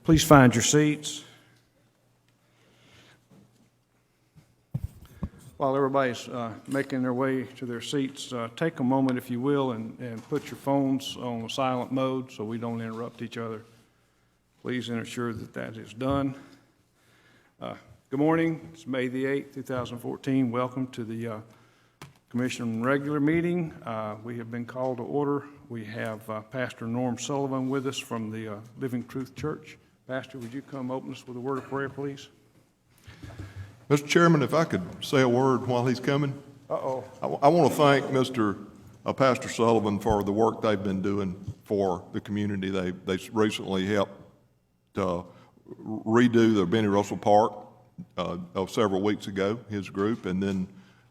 Please find your seats. While everybody's making their way to their seats, take a moment, if you will, and put your phones on silent mode so we don't interrupt each other. Please ensure that that is done. Good morning. It's May the 8th, 2014. Welcome to the Commission regular meeting. We have been called to order. We have Pastor Norm Sullivan with us from the Living Truth Church. Pastor, would you come open us with a word of prayer, please? Mr. Chairman, if I could say a word while he's coming. Uh-oh. I want to thank Pastor Sullivan for the work they've been doing for the community. They recently helped to redo the Benny Russell Park several weeks ago, his group, and then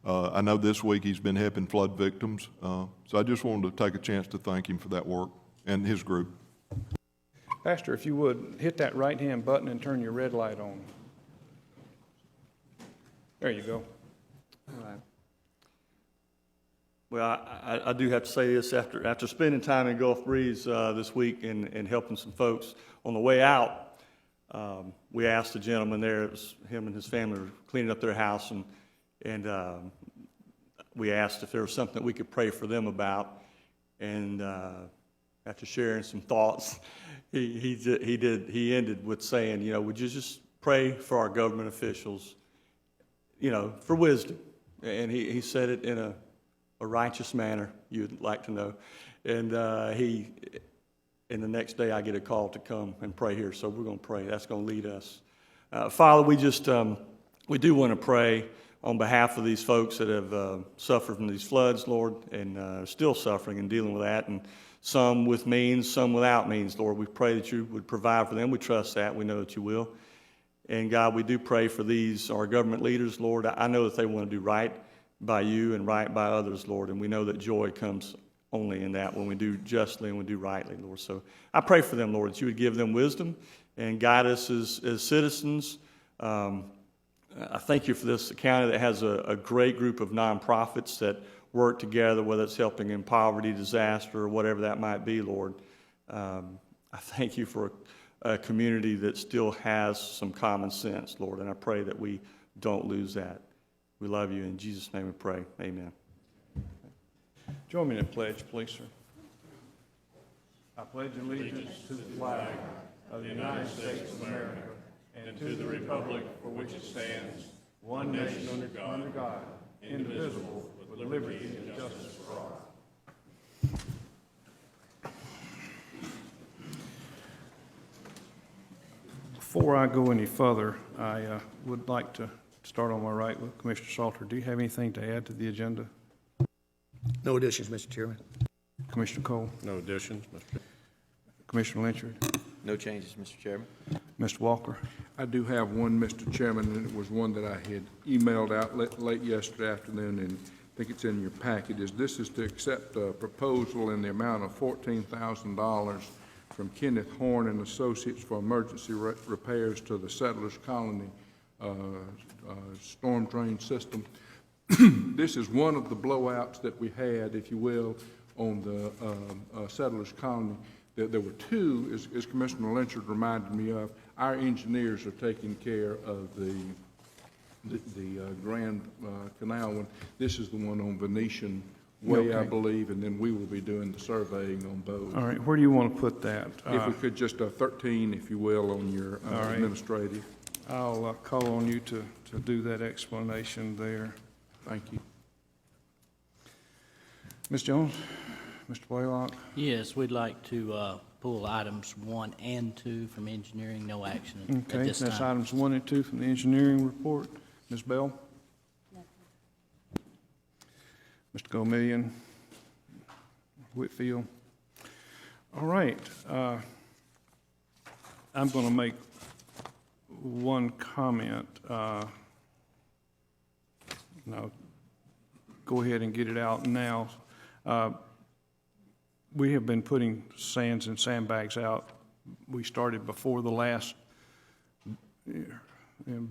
I know this week he's been helping flood victims. So I just wanted to take a chance to thank him for that work and his group. Pastor, if you would, hit that right-hand button and turn your red light on. There you go. All right. Well, I do have to say this, after spending time in Gulf Breeze this week and helping some folks on the way out, we asked the gentleman there, it was him and his family were cleaning up their house, and we asked if there was something that we could pray for them about, and after sharing some thoughts, he ended with saying, would you just pray for our government officials, for wisdom. And he said it in a righteous manner, you'd like to know. And and the next day I get a call to come and pray here. So we're going to pray. That's going to lead us. Father, we do want to pray on behalf of these folks that have suffered from these floods, Lord, and are still suffering and dealing with that. And some with means, some without means, Lord. We pray that you would provide for them. We trust that. We know that you will. And God, we do pray for our government leaders, Lord. I know that they want to do right by you and right by others, Lord. And we know that joy comes only in that when we do justly and we do rightly, Lord. So I pray for them, Lord, that you would give them wisdom and guide us as citizens. I thank you for this county that has a great group of nonprofits that work together, whether it's helping in poverty, disaster, or whatever that might be, Lord. I thank you for a community that still has some common sense, Lord, and I pray that we don't lose that. We love you. In Jesus' name we pray. Amen. Join me in a pledge, please, sir. I pledge allegiance to the flag of the United States of America and to the republic for which it stands, one nation under God, indivisible, with liberty and justice for all. Before I go any further, I would like to start on my right with Commissioner Salter. Do you have anything to add to the agenda? No additions, Mr. Chairman. Commissioner Cole? No additions, Mr. Chairman. Commissioner Lynchard? No changes, Mr. Chairman. Mr. Walker? I do have one, Mr. Chairman, and it was one that I had emailed out late yesterday afternoon, and I think it's in your packet. This is to accept a proposal in the amount of $14,000 from Kenneth Horn and Associates for emergency repairs to the Settlers Colony storm drain system. This is one of the blowouts that we had, if you will, on the Settlers Colony. There were two, as Commissioner Lynchard reminded me of. Our engineers are taking care of the Grand Canal one. This is the one on Venetian Way, okay, I believe, and then we will be doing the surveying on both. All right, where do you want to put that? If we could just 13, if you will, on your right, administrative. I'll call on you to do that explanation there. Thank you. Ms. Jones? Mr. Blaylock? Yes, we'd like to pull items 1 and 2 from engineering. No action okay, at this time. That's items 1 and 2 from the engineering report. Ms. Bell? Mr. Gomillion? Whitfield? All right. I'm going to make one comment. No, go ahead and get it out now. We have been putting sands and sandbags out. We started before the last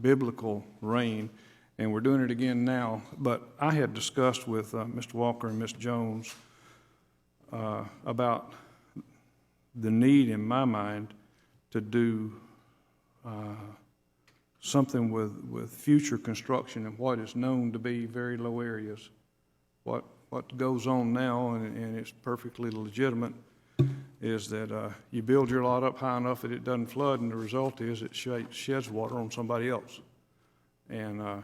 biblical rain, and we're doing it again now. But I had discussed with Mr. Walker and Ms. Jones about the need in my mind to do something with future construction and what is known to be very low areas. What goes on now, and it's perfectly legitimate, is that you build your lot up high enough that it doesn't flood, and the result is it sheds water on somebody else. And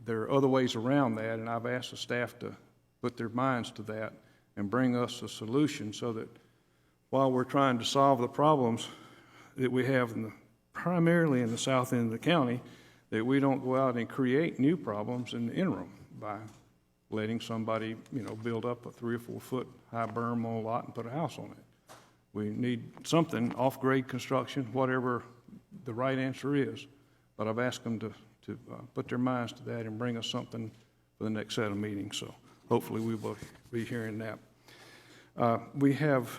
there are other ways around that, and I've asked the staff to put their minds to that and bring us a solution so that while we're trying to solve the problems that we have primarily in the south end of the county, that we don't go out and create new problems in the interim by letting somebody, build up a 3 or 4 foot high berm on a lot and put a house on it. We need something, off-grade construction, whatever the right answer is. But I've asked them to put their minds to that and bring us something for the next set of meetings. So hopefully we will be hearing that. We have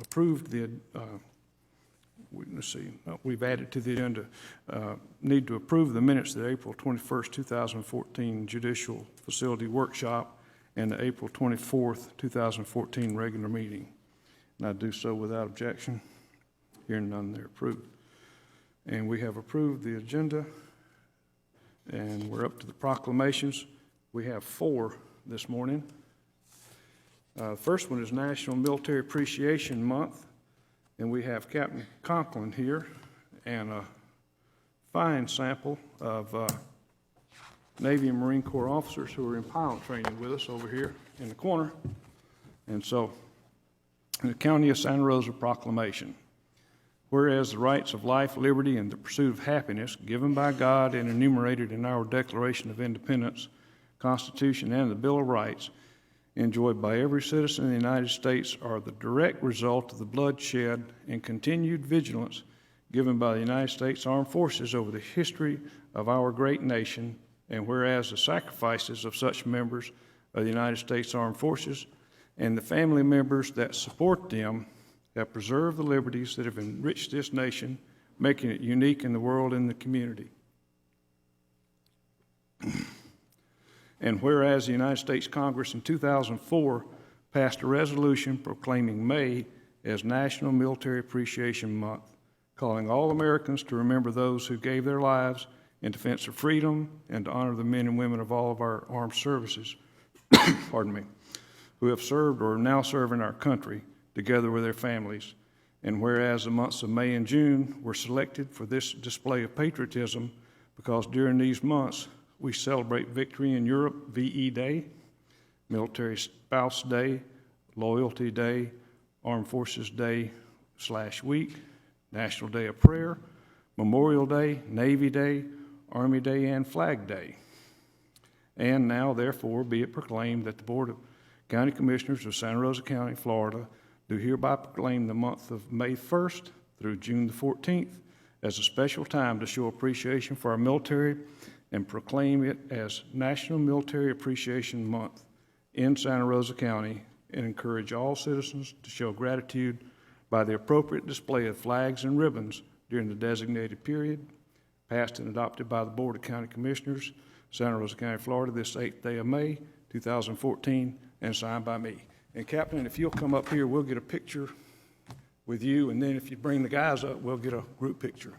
approved the, we've added to the agenda, need to approve the minutes of the April 21st, 2014 Judicial Facility Workshop and the April 24th, 2014 regular meeting. And I do so without objection. Hearing none, they're approved. And we have approved the agenda, and we're up to the proclamations. We have 4 this morning. The first one is National Military Appreciation Month, and we have Captain Conklin here and a fine sample of Navy and Marine Corps officers who are in pilot training with us over here in the corner. And so, the County of Santa Rosa Proclamation. Whereas the rights of life, liberty, and the pursuit of happiness given by God and enumerated in our Declaration of Independence, Constitution, and the Bill of Rights enjoyed by every citizen in the United States are the direct result of the bloodshed and continued vigilance given by the United States Armed Forces over the history of our great nation, and whereas the sacrifices of such members of the United States Armed Forces and the family members that support them have preserved the liberties that have enriched this nation, making it unique in the world and the community. And whereas the United States Congress in 2004 passed a resolution proclaiming May as National Military Appreciation Month, calling all Americans to remember those who gave their lives in defense of freedom and to honor the men and women of all of our armed services, pardon me, who have served or now serve in our country together with their families. And whereas the months of May and June were selected for this display of patriotism because during these months we celebrate Victory in Europe VE Day, Military Spouse Day, Loyalty Day, Armed Forces Day / Week, National Day of Prayer, Memorial Day, Navy Day, Army Day, and Flag Day. And now, therefore, be it proclaimed that the Board of County Commissioners of Santa Rosa County, Florida, do hereby proclaim the month of May 1st through June the 14th as a special time to show appreciation for our military and proclaim it as National Military Appreciation Month in Santa Rosa County, and encourage all citizens to show gratitude by the appropriate display of flags and ribbons during the designated period, passed and adopted by the Board of County Commissioners, Santa Rosa County, Florida, this 8th day of May, 2014, and signed by me. And Captain, if you'll come up here, we'll get a picture with you, and then if you bring the guys up, we'll get a group picture.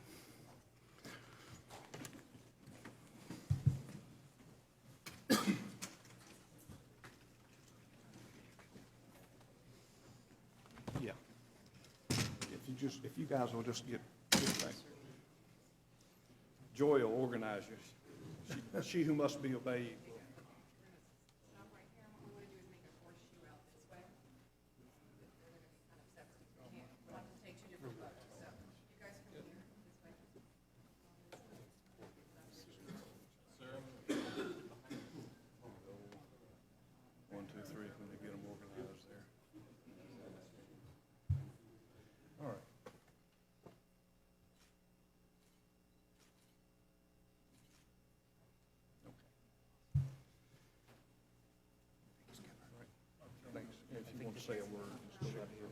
Yeah. If you guys will just get back. Joy will organize you. She who must be obeyed. If you want to say a word, just go right here.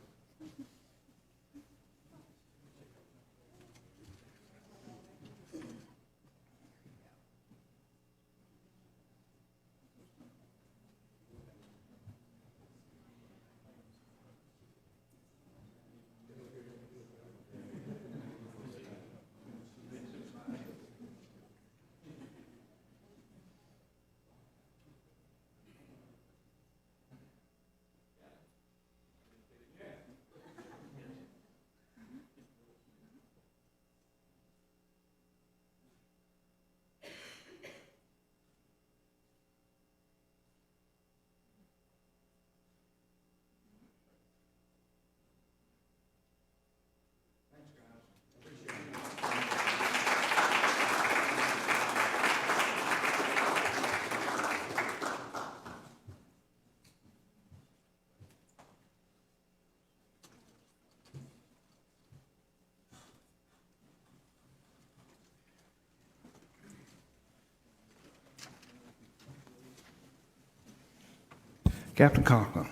Captain Conklin.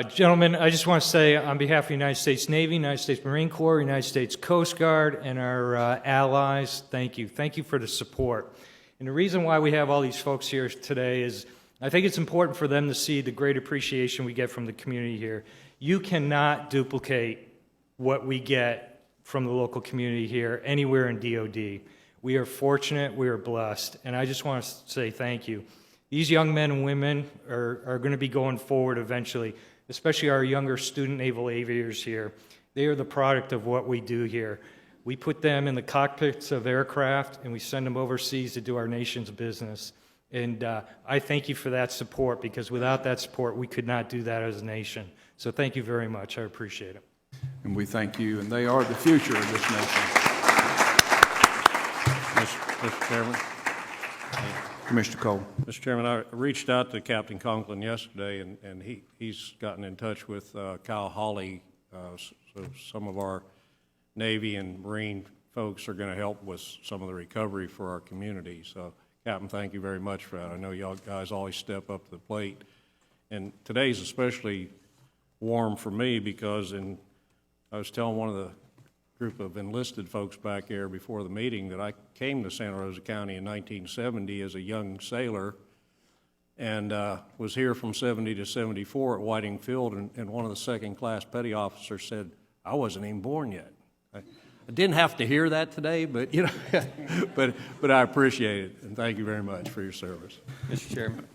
Gentlemen, I just want to say on behalf of the United States Navy, United States Marine Corps, United States Coast Guard, and our allies, thank you. Thank you for the support. And the reason why we have all these folks here today is I think it's important for them to see the great appreciation we get from the community here. You cannot duplicate what we get from the local community here anywhere in DOD. We are fortunate, we are blessed, and I just want to say thank you. These young men and women are going to be going forward eventually, especially our younger student naval aviators here. They are the product of what we do here. We put them in the cockpits of aircraft and we send them overseas to do our nation's business. And I thank you for that support, because without that support, we could not do that as a nation. So thank you very much. I appreciate it. And we thank you, and they are the future of this nation. Mr. Chairman. Commissioner Cole. Mr. Chairman, I reached out to Captain Conklin yesterday, and he's gotten in touch with Kyle Hawley, so some of our Navy and Marine folks are going to help with some of the recovery for our community. So, Captain, thank you very much for that. I know y'all guys always step up to the plate. And today's especially warm for me because I was telling one of the group of enlisted folks back there before the meeting that I came to Santa Rosa County in 1970 as a young sailor and was here from 70 to 74 at Whiting Field, and one of the second-class petty officers said, I wasn't even born yet. I didn't have to hear that today, but, you know, but I appreciate it, and thank you very much for your service. Mr. Chairman,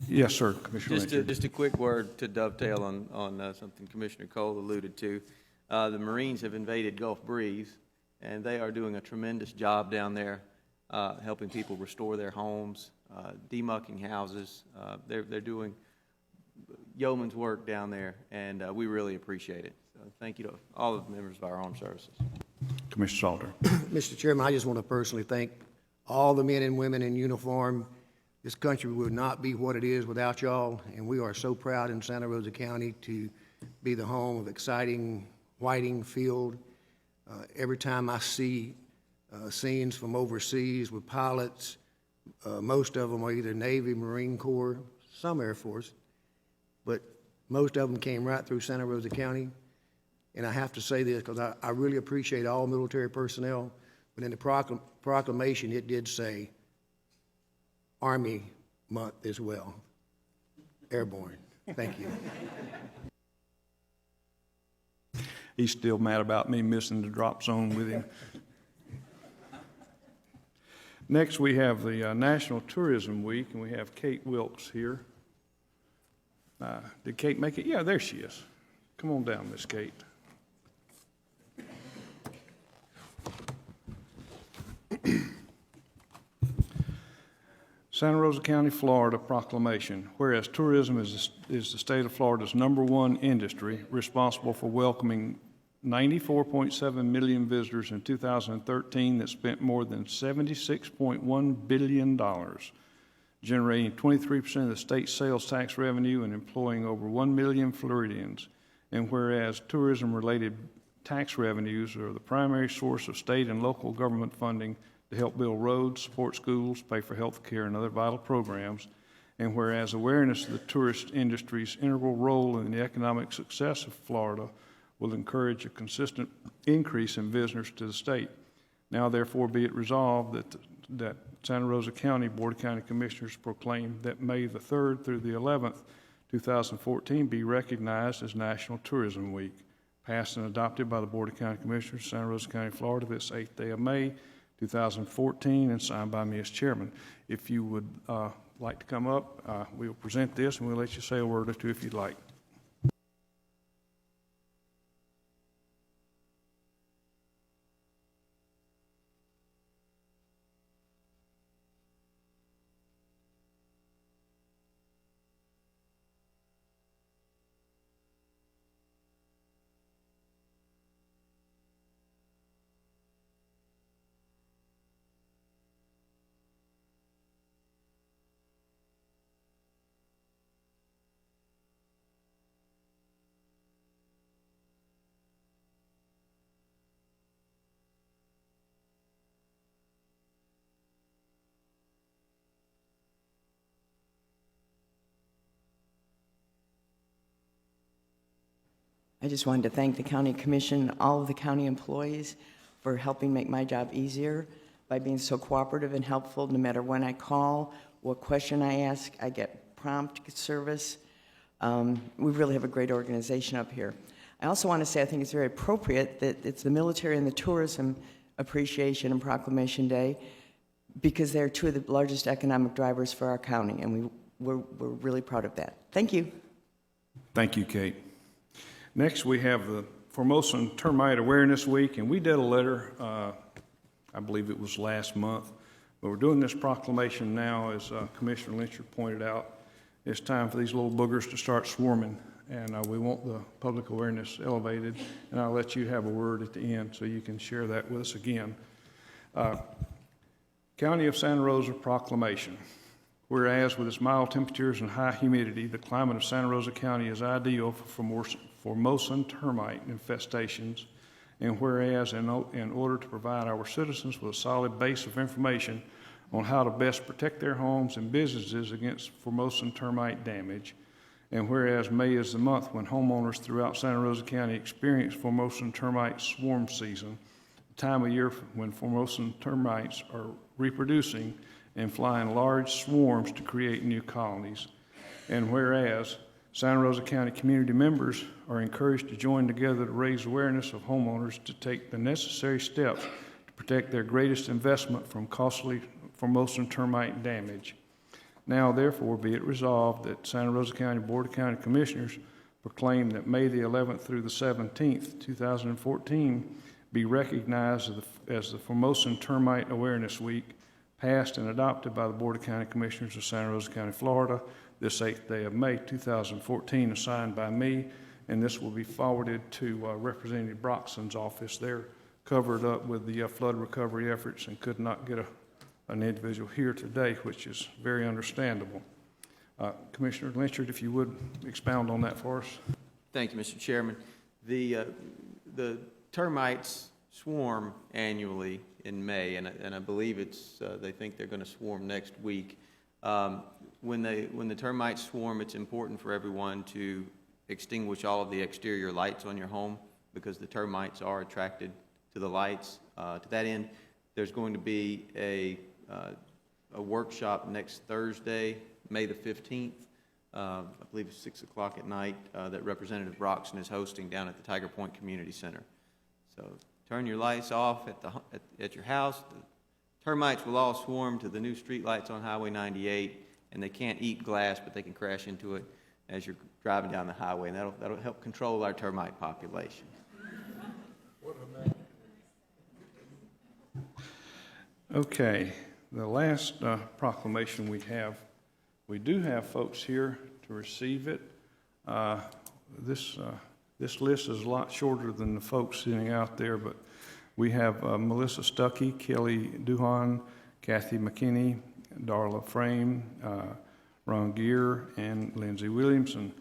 Yes, sir, Commissioner Lynch. just a quick word to dovetail on something Commissioner Cole alluded to. The Marines have invaded Gulf Breeze, and they are doing a tremendous job down there, helping people restore their homes, demucking houses. They're doing yeoman's work down there, and we really appreciate it. So thank you to all of the members of our armed services. Commissioner Salter. Mr. Chairman, I just want to personally thank all the men and women in uniform. This country would not be what it is without y'all, and we are so proud in Santa Rosa County to be the home of exciting Whiting Field. Every time I see scenes from overseas with pilots, most of them are either Navy, Marine Corps, some Air Force, but most of them came right through Santa Rosa County. And I have to say this because I really appreciate all military personnel, but in the proclamation it did say Army Month as well. Airborne. Thank you. He's still mad about me missing the drop zone with him. Next, we have the National Tourism Week, and we have Kate Wilkes here. Did Kate make it? Yeah, there she is. Come on down, Miss Kate. Santa Rosa County, Florida proclamation. Whereas tourism is the state of Florida's #1 industry, responsible for welcoming 94.7 million visitors in 2013 that spent more than $76.1 billion, generating 23% of the state's sales tax revenue and employing over 1 million Floridians. And whereas tourism-related tax revenues are the primary source of state and local government funding to help build roads, support schools, pay for health care, and other vital programs. And whereas awareness of the tourist industry's integral role in the economic success of Florida will encourage a consistent increase in visitors to the state. Now, therefore, be it resolved that Santa Rosa County Board of County Commissioners proclaim that May the 3rd through the 11th, 2014 be recognized as National Tourism Week, passed and adopted by the Board of County Commissioners, Santa Rosa County, Florida, this 8th day of May, 2014, and signed by me as chairman. If you would like to come up, we'll present this and we'll let you say a word or two if you'd like. I just wanted to thank the county commission, all of the county employees for helping make my job easier by being so cooperative and helpful. No matter when I call, what question I ask, I get prompt service. We really have a great organization up here. I also want to say I think it's very appropriate that it's the Military and the Tourism Appreciation and Proclamation Day, because they're two of the largest economic drivers for our county, and we're really proud of that. Thank you. Thank you, Kate. Next, we have the Formosan Termite Awareness Week, and we did a letter, I believe it was last month, but we're doing this proclamation now, as Commissioner Lyncher pointed out. It's time for these little boogers to start swarming, and we want the public awareness elevated, and I'll let you have a word at the end so you can share that with us again. County of Santa Rosa Proclamation. Whereas with its mild temperatures and high humidity, the climate of Santa Rosa County is ideal for Formosan termite infestations, and whereas in order to provide our citizens with a solid base of information on how to best protect their homes and businesses against Formosan termite damage, and whereas May is the month when homeowners throughout Santa Rosa County experience Formosan termite swarm season, the time of year when Formosan termites are reproducing and flying large swarms to create new colonies, and whereas Santa Rosa County community members are encouraged to join together to raise awareness of homeowners to take the necessary steps to protect their greatest investment from costly Formosan termite damage. Now, therefore, be it resolved that Santa Rosa County Board of County Commissioners proclaim that May the 11th through the 17th, 2014, be recognized as the Formosan Termite Awareness Week, passed and adopted by the Board of County Commissioners of Santa Rosa County, Florida, this 8th day of May, 2014, and signed by me, and this will be forwarded to Representative Broxton's office. They're covered up with the flood recovery efforts and could not get an individual here today, which is very understandable. Commissioner Lynchard, if you would expound on that for us. Thank you, Mr. Chairman. The termites swarm annually in May, and I believe they think they're going to swarm next week. When the termites swarm, it's important for everyone to extinguish all of the exterior lights on your home, because the termites are attracted to the lights. To that end, there's going to be a workshop next Thursday, May the 15th, I believe it's 6 o'clock at night, that Representative Broxton is hosting down at the Tiger Point Community Center. So turn your lights off at your house. The termites will all swarm to the new street lights on Highway 98, and they can't eat glass, but they can crash into it as you're driving down the highway, and that'll help control our termite population. Okay, the last proclamation we do have folks here to receive it. This list is a lot shorter than the folks sitting out there, but we have Melissa Stuckey, Kelly Duhan, Kathy McKinney, Darla Frame, Ron Gear, and Lindsay Williamson.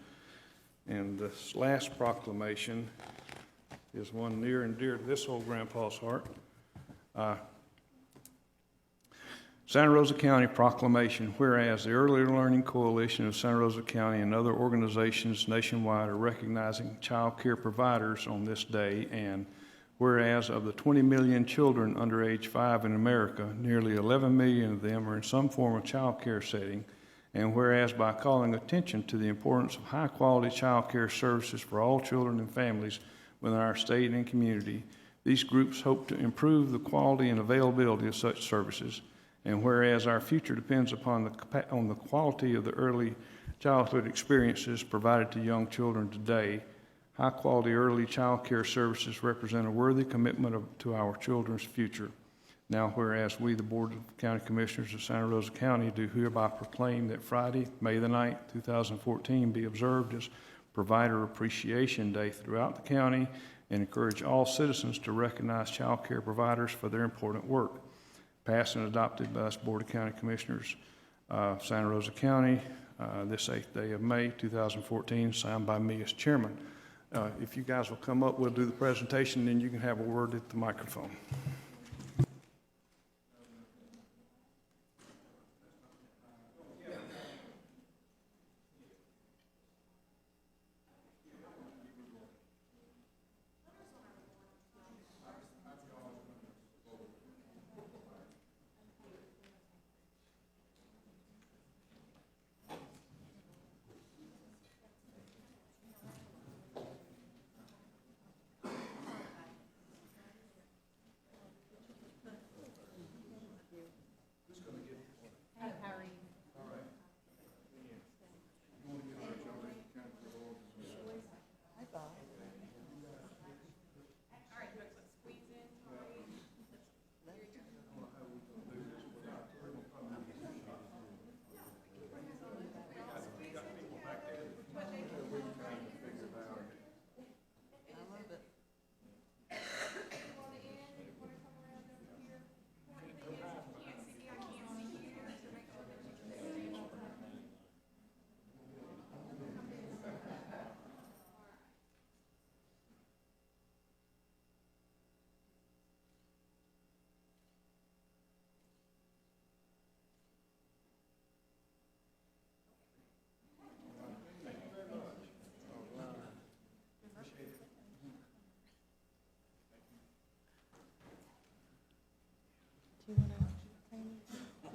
And this last proclamation is one near and dear to this old grandpa's heart. Santa Rosa County Proclamation. Whereas the Early Learning Coalition of Santa Rosa County and other organizations nationwide are recognizing child care providers on this day, and whereas of the 20 million children under age 5 in America, nearly 11 million of them are in some form of child care setting, and whereas by calling attention to the importance of high-quality child care services for all children and families within our state and community, these groups hope to improve the quality and availability of such services. And whereas our future depends upon the quality of the early childhood experiences provided to young children today, high-quality early child care services represent a worthy commitment to our children's future. Now, whereas we, the Board of County Commissioners of Santa Rosa County, do hereby proclaim that Friday, May the 9th, 2014, be observed as Provider Appreciation Day throughout the county, and encourage all citizens to recognize child care providers for their important work. Passed and adopted by this Board of County Commissioners of Santa Rosa County this 8th day of May, 2014, signed by me as chairman. If you guys will come up, we'll do the presentation, and then you can have a word at the microphone.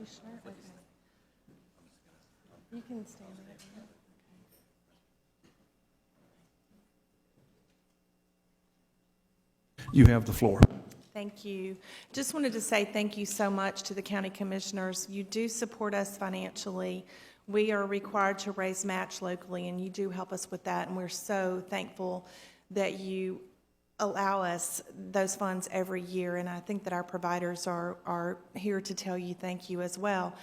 sure? Okay. You can stand right here. You have the floor. Thank you. Just wanted to say thank you so much to the county commissioners. You do support us financially. We are required to raise match locally, and you do help us with that, and we're so thankful that you allow us those funds every year, and I think that our providers are here to tell you thank you as well.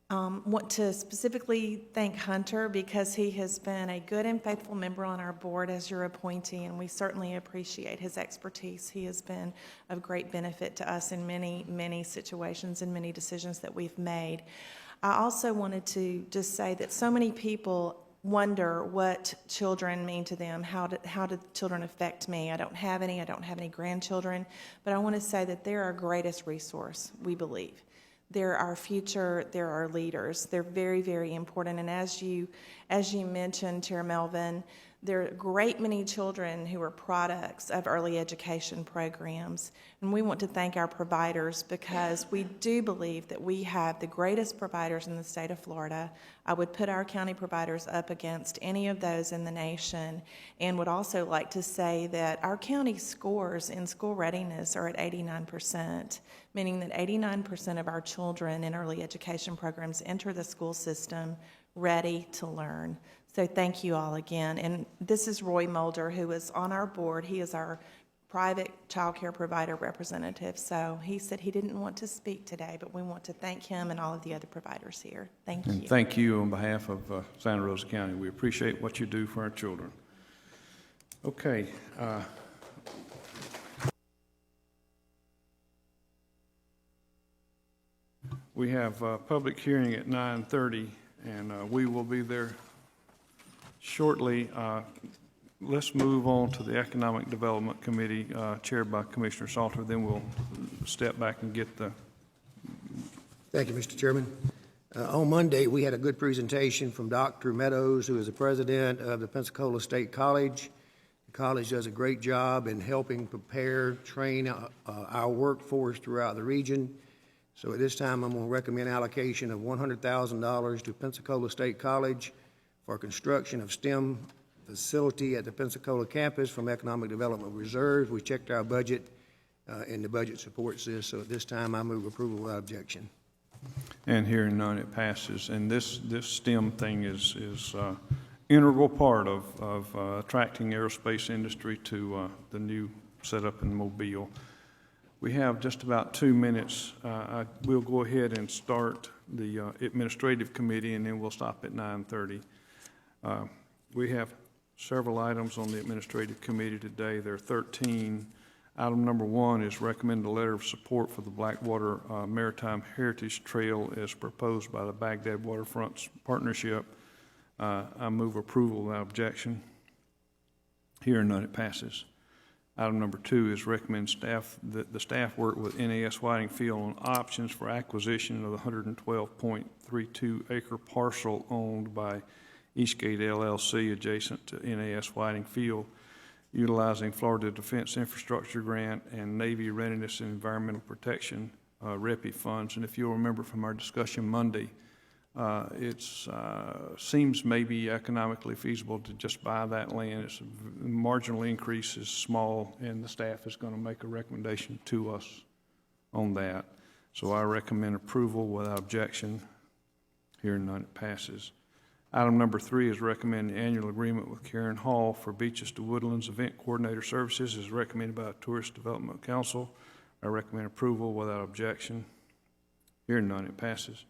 Want to specifically thank Hunter because he has been a good and faithful member on our board as your appointee, and we certainly appreciate his expertise. He has been of great benefit to us in many, many situations and many decisions that we've made. I also wanted to just say that so many people wonder what children mean to them. How do children affect me? I don't have any grandchildren, but I want to say that they're our greatest resource, we believe. They're our future, they're our leaders. They're very, very important. And as you mentioned, Chair Melvin, there are a great many children who are products of early education programs. And we want to thank our providers because we do believe that we have the greatest providers in the state of Florida. I would put our county providers up against any of those in the nation, and would also like to say that our county scores in school readiness are at 89%, meaning that 89% of our children in early education programs enter the school system ready to learn. So thank you all again. And this is Roy Mulder, who is on our board. He is our private child care provider representative. So he said he didn't want to speak today, but we want to thank him and all of the other providers here. Thank you. And thank you on behalf of Santa Rosa County. We appreciate what you do for our children. Okay. We have a public hearing at 9:30, and we will be there shortly. Let's move on to the Economic Development Committee, chaired by Commissioner Salter. Then we'll step back and get the... Thank you, Mr. Chairman. On Monday, we had a good presentation from Dr. Meadows, who is the president of the Pensacola State College. The college does a great job in helping prepare, train our workforce throughout the region. So at this time, I'm going to recommend allocation of $100,000 to Pensacola State College for construction of STEM facility at the Pensacola campus from Economic Development Reserve. We checked our budget, and the budget supports this. So at this time, I move approval without objection. And hearing none, it passes. And this STEM thing is integral part of attracting aerospace industry to the new setup in Mobile. We have just about 2 minutes. We'll go ahead and start the administrative committee, and then we'll stop at 9:30. We have several items on the administrative committee today. There are 13. Item number 1 is recommend a letter of support for the Blackwater Maritime Heritage Trail as proposed by the Baghdad Waterfront Partnership. I move approval without objection. Hearing none, it passes. Item number 2 is recommend that the staff work with NAS Whiting Field on options for acquisition of the 112.32 acre parcel owned by Eastgate LLC adjacent to NAS Whiting Field, utilizing Florida Defense Infrastructure Grant and Navy Readiness and Environmental Protection REPI funds. And if you'll remember from our discussion Monday, it seems maybe economically feasible to just buy that land. Its marginal increase is small, and the staff is going to make a recommendation to us on that. So I recommend approval without objection. Hearing none, it passes. Item number 3 is recommend the annual agreement with Karen Hall for Beaches to Woodlands Event Coordinator Services as recommended by the Tourist Development Council. I recommend approval without objection. Hearing none, it passes.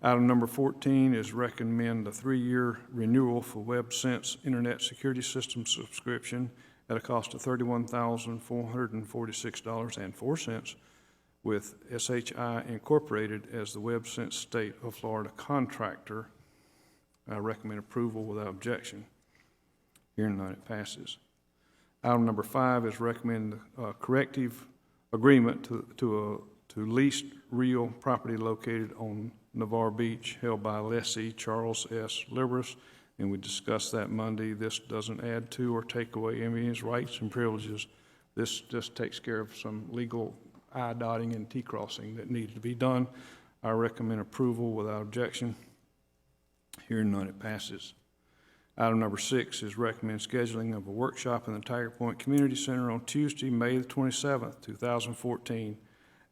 Item number 14 is recommend a 3-year renewal for WebSense Internet Security System subscription at a cost of $31,446.04 with SHI Incorporated as the WebSense State of Florida contractor. I recommend approval without objection. Hearing none, it passes. Item number 5 is recommend a corrective agreement to lease real property located on Navarre Beach held by lessee Charles S. Liberus, and we discussed that Monday. This doesn't add to or take away anyone's rights and privileges. This just takes care of some legal I-dotting and T-crossing that needed to be done. I recommend approval without objection. Hearing none, it passes. Item number 6 is recommend scheduling of a workshop in the Tiger Point Community Center on Tuesday, May the 27th, 2014,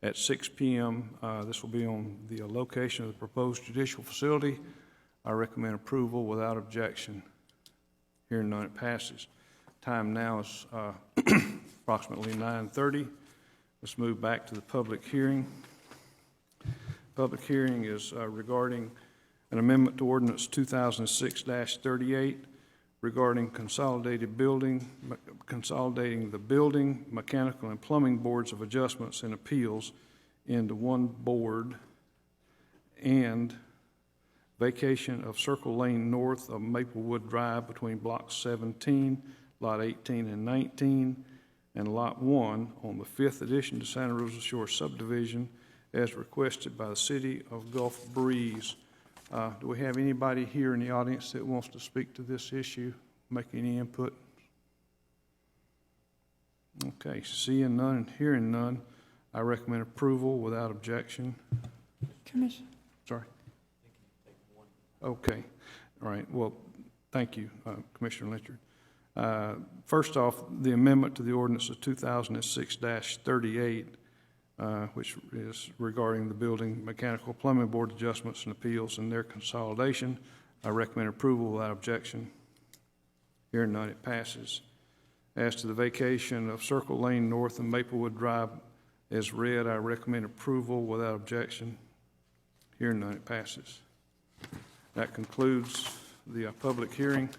at 6 p.m. This will be on the location of the proposed judicial facility. I recommend approval without objection. Hearing none, it passes. Time now is approximately 9:30. Let's move back to the public hearing. Public hearing is regarding an amendment to ordinance 2006-38 regarding consolidating the building, mechanical, and plumbing boards of adjustments and appeals into one board, and vacation of Circle Lane north of Maplewood Drive between Block 17, Lot 18 and 19, and Lot 1 on the 5th addition to Santa Rosa Shore subdivision as requested by the City of Gulf Breeze. Do we have anybody here in the audience that wants to speak to this issue, make any input? Okay, seeing none and hearing none, I recommend approval without objection. Commissioner. Sorry? Okay, all right, well, thank you, Commissioner Lynchard. First off, the amendment to the ordinance of 2006-38, which is regarding the building, mechanical, plumbing board adjustments and appeals and their consolidation. I recommend approval without objection. Hearing none, it passes. As to the vacation of Circle Lane north and Maplewood Drive as read, I recommend approval without objection. Hearing none, it passes. That concludes the public hearing.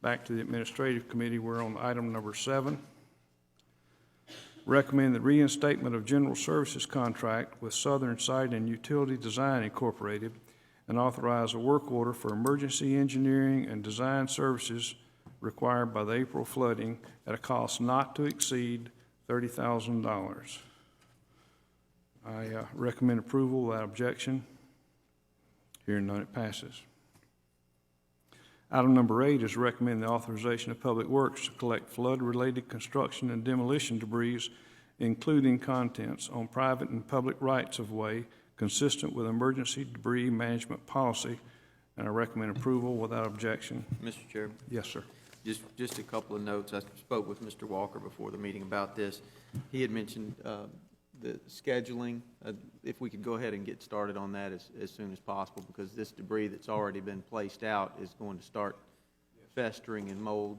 Back to the Administrative Committee. We're on item number 7. Recommend the reinstatement of general services contract with Southern Site and Utility Design Incorporated and authorize a work order for emergency engineering and design services required by the April flooding at a cost not to exceed $30,000. I recommend approval without objection. Hearing none, it passes. Item number 8 is recommend the authorization of Public Works to collect flood-related construction and demolition debris, including contents, on private and public rights-of-way consistent with emergency debris management policy, and I recommend approval without objection. Mr. Chairman? Yes, sir. Just a couple of notes. I spoke with Mr. Walker before the meeting about this. He had mentioned the scheduling, if we could go ahead and get started on that as soon as possible, because this debris that's already been placed out is going to start festering and mold,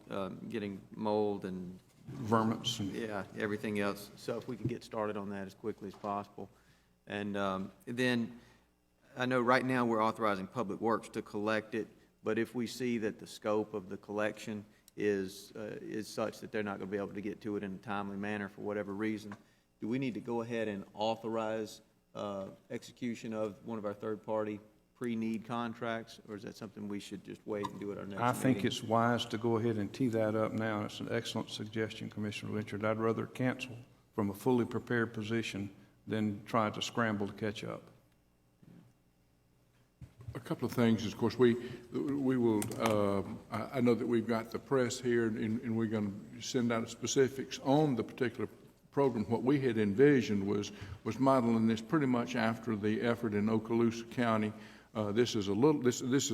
getting mold and Vermins. yeah, everything else. So if we could get started on that as quickly as possible. And then I know right now we're authorizing Public Works to collect it, but if we see that the scope of the collection is such that they're not going to be able to get to it in a timely manner for whatever reason, do we need to go ahead and authorize execution of one of our third-party pre-need contracts, or is that something we should just wait and do at our next meeting? I think it's wise to go ahead and tee that up now, and it's an excellent suggestion, Commissioner Lynchard. I'd rather cancel from a fully prepared position than try to scramble to catch up. A couple of things, of course, we will, I know that we've got the press here, and we're going to send out specifics on the particular program. What we had envisioned was modeling this pretty much after the effort in Okaloosa County. This is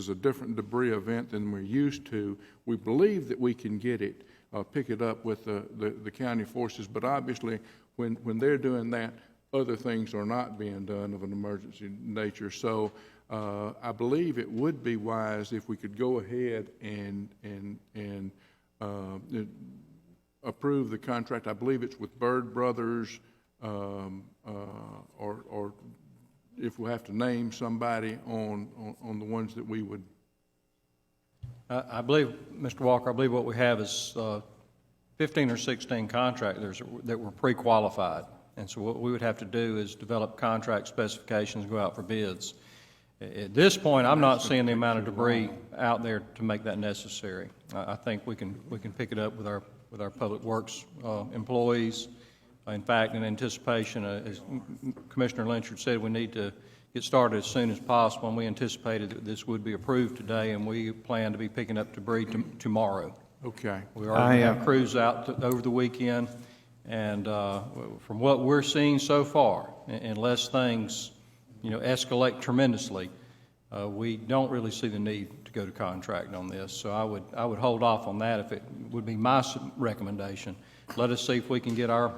a different debris event than we're used to. We believe that we can get it, pick it up with the county forces, but obviously when they're doing that, other things are not being done of an emergency nature. So I believe it would be wise if we could go ahead and approve the contract. I believe it's with Bird Brothers, or if we have to name somebody on the ones that we would. I believe, Mr. Walker, I believe what we have is 15 or 16 contractors that were pre-qualified. And so what we would have to do is develop contract specifications, go out for bids. At this point, I'm not seeing the amount of debris out there to make that necessary. I think we can pick it up with our Public Works employees. In fact, in anticipation, as Commissioner Lynchard said, we need to get started as soon as possible, and we anticipated that this would be approved today, and we plan to be picking up debris tomorrow. Okay. We already have crews out over the weekend, and from what we're seeing so far, unless things escalate tremendously, we don't really see the need to go to contract on this. So I would hold off on that if it would be my recommendation. Let us see if we can get our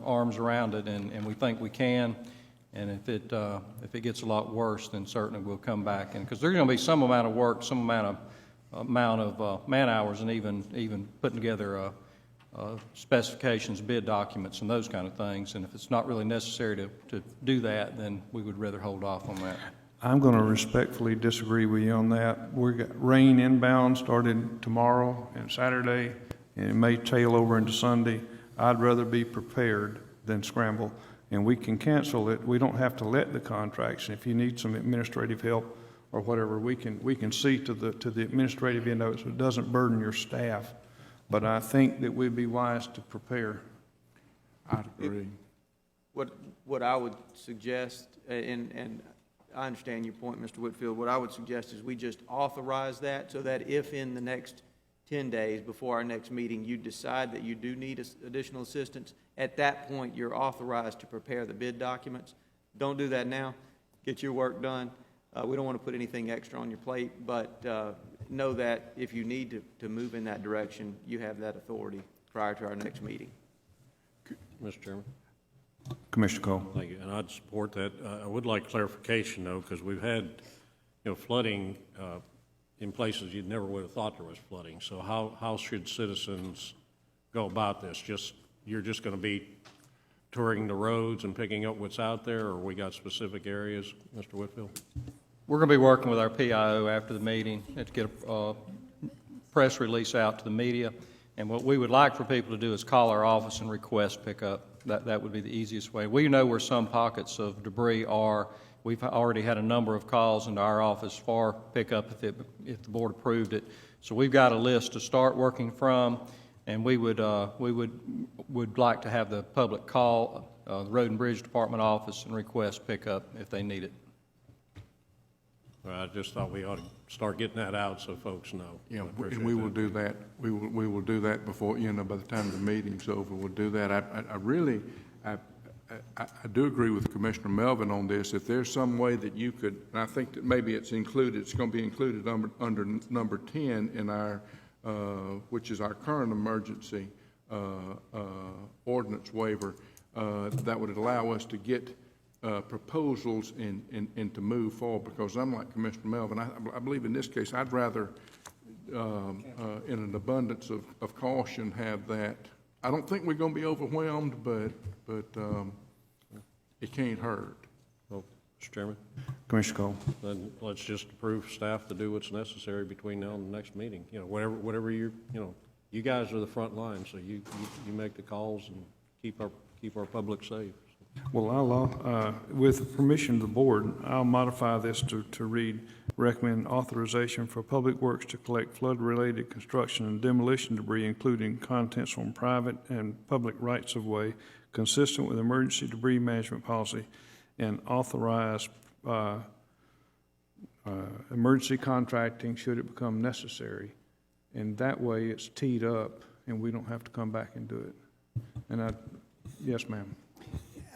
arms around it, and we think we can. And if it gets a lot worse, then certainly we'll come back. And because there's going to be some amount of work, some amount of man hours, and even putting together specifications, bid documents, and those kind of things. And if it's not really necessary to do that, then we would rather hold off on that. I'm going to respectfully disagree with you on that. We've got rain inbound started tomorrow and Saturday, and it may tail over into Sunday. I'd rather be prepared than scramble, and we can cancel it. We don't have to let the contracts. If you need some administrative help or whatever, we can see to the administrative end of it so it doesn't burden your staff. But I think that we'd be wise to prepare. I'd agree. What I would suggest, and I understand your point, Mr. Whitfield, what I would suggest is we just authorize that so that if in the next 10 days before our next meeting you decide that you do need additional assistance, at that point you're authorized to prepare the bid documents. Don't do that now. Get your work done. We don't want to put anything extra on your plate, but know that if you need to move in that direction, you have that authority prior to our next meeting. Mr. Chairman. Commissioner Cole. Thank you, and I'd support that. I would like clarification, though, because we've had, flooding in places you never would have thought there was flooding. So how should citizens go about this? You're just going to be touring the roads and picking up what's out there, or we got specific areas, Mr. Whitfield? We're going to be working with our PIO after the meeting to get a press release out to the media. And what we would like for people to do is call our office and request pickup. That would be the easiest way. We know where some pockets of debris are. We've already had a number of calls into our office for pickup if the board approved it. So we've got a list to start working from, and we would like to have the public call the Road and Bridge Department office and request pickup if they need it. I just thought we ought to start getting that out so folks know. Yeah, and we will do that. We will do that before, by the time the meeting's over, we'll do that. I do agree with Commissioner Melvin on this. If there's some way that you could, and I think that maybe it's going to be included under number 10 in our, which is our current emergency ordinance waiver, that would allow us to get proposals and to move forward, because unlike Commissioner Melvin, I believe in this case, I'd rather, in an abundance of caution, have that. I don't think we're going to be overwhelmed, but it can't hurt. Well, Mr. Chairman? Commissioner Cole. Then let's just approve staff to do what's necessary between now and the next meeting. Whatever you guys are the front line, so you make the calls and keep our public safe. Well, with permission of the board, I'll modify this to read, recommend authorization for Public Works to collect flood-related construction and demolition debris, including contents on private and public rights-of-way, consistent with emergency debris management policy, and authorize emergency contracting should it become necessary. And that way it's teed up and we don't have to come back and do it. And yes, ma'am.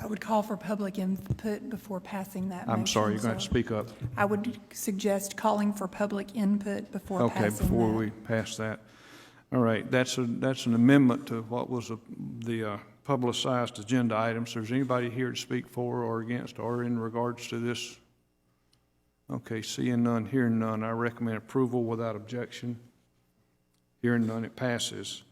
I would call for public input before passing that motion. I'm sorry, you're going to have to speak up. I would suggest calling for public input before passing that. Okay, before we pass that. All right, that's an amendment to what was the publicized agenda items. Is anybody here to speak for or against or in regards to this? Okay, seeing none, hearing none, I recommend approval without objection. Hearing none, it passes.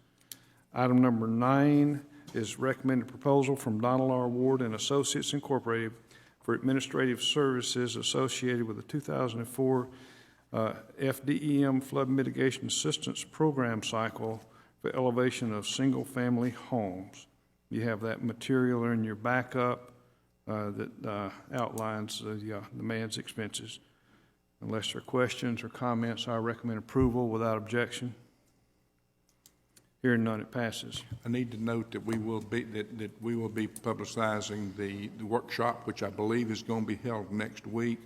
Item number 9 is recommended proposal from Donald R. Ward and Associates Incorporated for administrative services associated with the 2004 FDEM Flood Mitigation Assistance Program cycle for elevation of single-family homes. You have that material in your backup that outlines the man's expenses. Unless there are questions or comments, I recommend approval without objection. Hearing none, it passes. I need to note that we will be publicizing the workshop, which I believe is going to be held next week.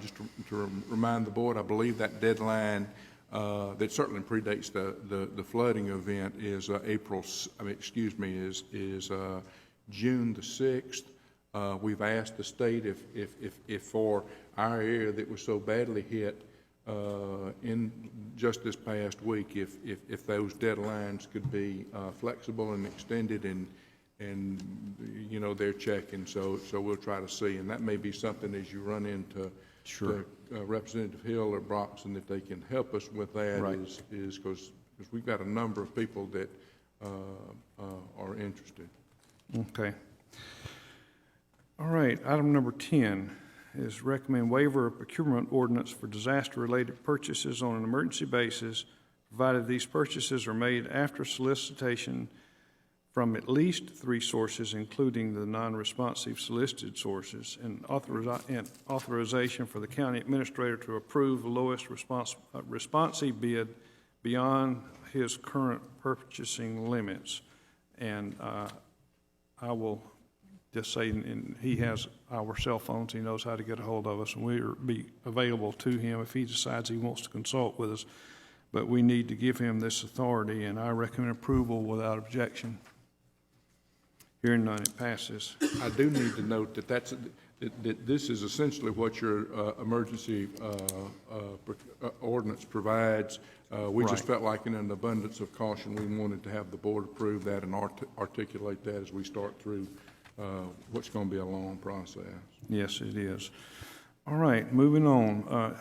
Just to remind the board, I believe that deadline that certainly predates the flooding event is June the 6th. We've asked the state if for our area that was so badly hit in just this past week, if those deadlines could be flexible and extended, and you know, they're checking, so we'll try to see, and that may be something as you run into Representative Hill or Broxton, that they can help us with that. Right. Is because we've got a number of people that are interested. Okay. All right, item number 10 is recommend waiver of procurement ordinance for disaster-related purchases on an emergency basis, provided these purchases are made after solicitation from at least 3 sources, including the non-responsive solicited sources, and authorization for the county administrator to approve the lowest responsive bid beyond his current purchasing limits. And I will just say, and he has our cell phones, he knows how to get a hold of us, and we'll be available to him if he decides he wants to consult with us. But we need to give him this authority, and I recommend approval without objection. Hearing none, it passes. I do need to note that that this is essentially what your emergency ordinance provides. We just Right. felt like in an abundance of caution, we wanted to have the board approve that and articulate that as we start through what's going to be a long process. Yes, it is. All right, moving on.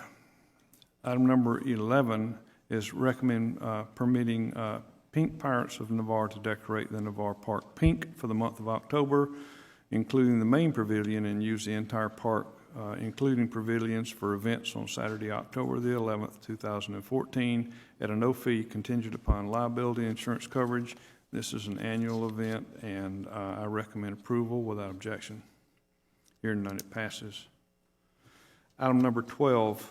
Item number 11 is recommend permitting Pink Pirates of Navarre to decorate the Navarre Park pink for the month of October, including the main pavilion, and use the entire park, including pavilions, for events on Saturday, October the 11th, 2014, at a no fee contingent upon liability insurance coverage. This is an annual event, and I recommend approval without objection. Hearing none, it passes. Item number 12,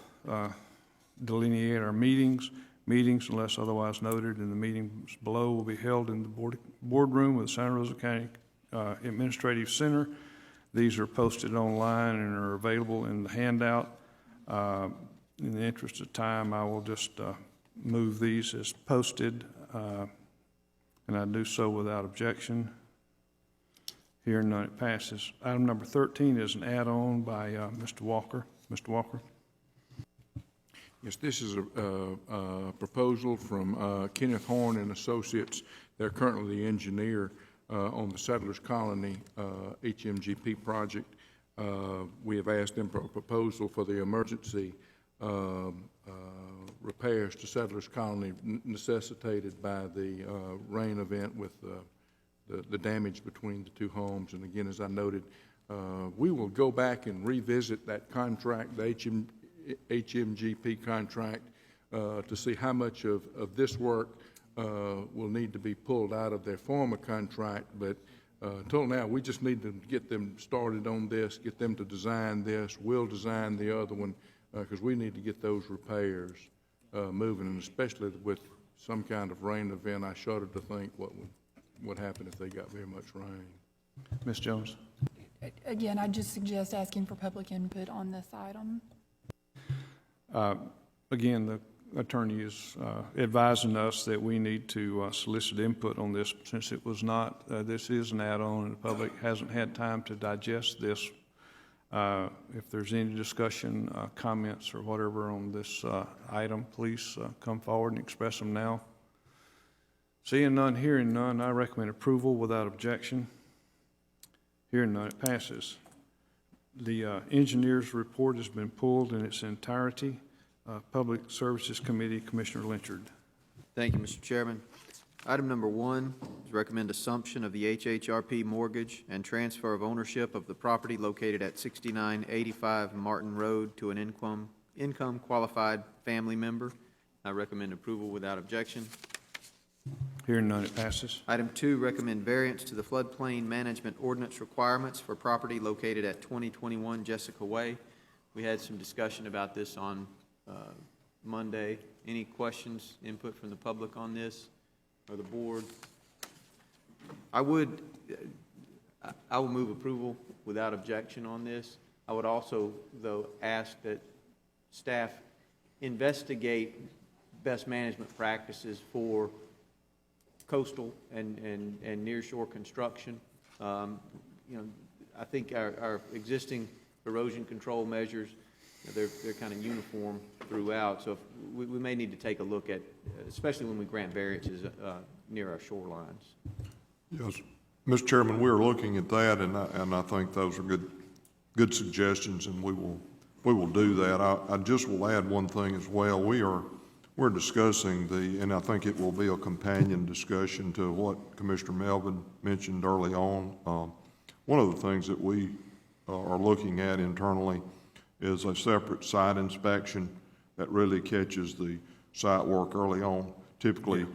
delineate our meetings. Meetings, unless otherwise noted in the meetings below, will be held in the boardroom of the Santa Rosa County Administrative Center. These are posted online and are available in the handout. In the interest of time, I will just move these as posted, and I do so without objection. Hearing none, it passes. Item number 13 is an add-on by Mr. Walker. Mr. Walker. Yes, this is a proposal from Kenneth Horn and Associates. They're currently the engineer on the Settlers Colony HMGP project. We have asked them for a proposal for the emergency repairs to Settlers Colony necessitated by the rain event with the damage between the 2 homes. And again, as I noted, we will go back and revisit that contract, the HMGP contract, to see how much of this work will need to be pulled out of their former contract. But until now, we just need to get them started on this, get them to design this. We'll design the other one, because we need to get those repairs moving, and especially with some kind of rain event, I shudder to think what would happen if they got very much rain. Ms. Jones. Again, I'd just suggest asking for public input on this item. Again, the attorney is advising us that we need to solicit input on this, since it was not, this is an add-on and the public hasn't had time to digest this. If there's any discussion, comments, or whatever on this item, please come forward and express them now. Seeing none, hearing none, I recommend approval without objection. Hearing none, it passes. The engineer's report has been pulled in its entirety. Public Services Committee, Commissioner Lynchard. Thank you, Mr. Chairman. Item number 1 is recommend assumption of the HHRP mortgage and transfer of ownership of the property located at 6985 Martin Road to an income qualified family member. I recommend approval without objection. Hearing none, it passes. Item 2, recommend variance to the floodplain management ordinance requirements for property located at 2021 Jessica Way. We had some discussion about this on Monday. Any questions, input from the public on this or the board? I will move approval without objection on this. I would also, though, ask that staff investigate best management practices for coastal and nearshore construction. You know, I think our existing erosion control measures, they're kind of uniform throughout, so we may need to take a look at, especially when we grant variances near our shorelines. Yes, Mr. Chairman, we're looking at that, and I think those are good suggestions, and we will do that. I just will add one thing as well. We're discussing and I think it will be a companion discussion to what Commissioner Melvin mentioned early on. One of the things that we are looking at internally is a separate site inspection that really catches the site work early on. Typically,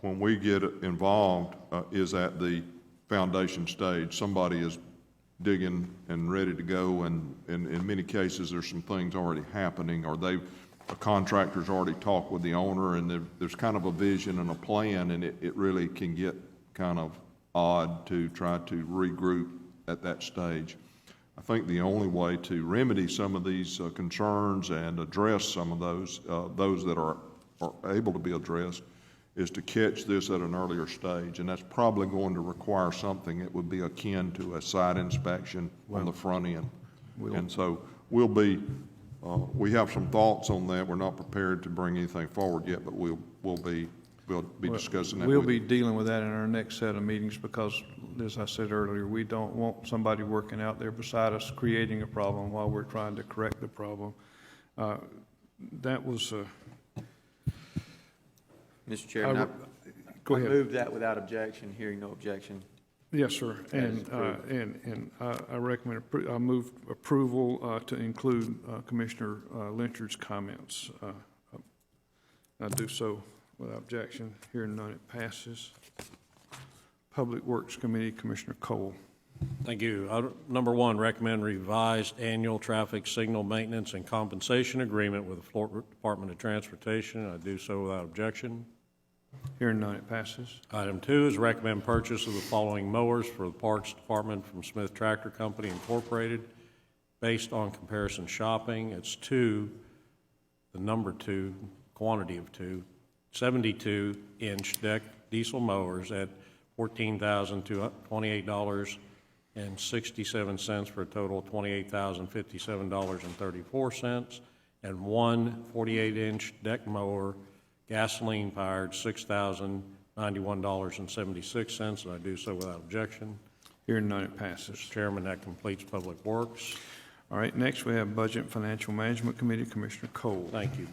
when we get involved is at the foundation stage. Somebody is digging and ready to go, and in many cases there's some things already happening, or a contractor's already talked with the owner, and there's kind of a vision and a plan, and it really can get kind of odd to try to regroup at that stage. I think the only way to remedy some of these concerns and address some of those that are able to be addressed, is to catch this at an earlier stage, and that's probably going to require something that would be akin to a site inspection on the front end. And so we have some thoughts on that. We're not prepared to bring anything forward yet, but we'll be discussing that. We'll be dealing with that in our next set of meetings because, as I said earlier, we don't want somebody working out there beside us creating a problem while we're trying to correct the problem. That was Mr. Chairman, go I ahead. move that without objection. Hearing no objection. Yes, sir. And I recommend, I move approval to include Commissioner Lynchard's comments. I do so without objection. Hearing none, it passes. Public Works Committee, Commissioner Cole. Thank you. Number one, recommend revised annual traffic signal maintenance and compensation agreement with the Florida Department of Transportation. I do so without objection. Hearing none, it passes. Item two is recommend purchase of the following mowers for the Parks Department from Smith Tractor Company Incorporated based on comparison shopping. It's the number two, quantity of 72-inch deck diesel mowers at $14,028.67 for a total of $28,057.34, and one 48-inch deck mower, gasoline-powered, $6,091.76, and I do so without objection. Hearing none, it passes. Mr. Chairman, that completes Public Works. All right, next we have Budget and Financial Management Committee, Commissioner Cole. Thank you.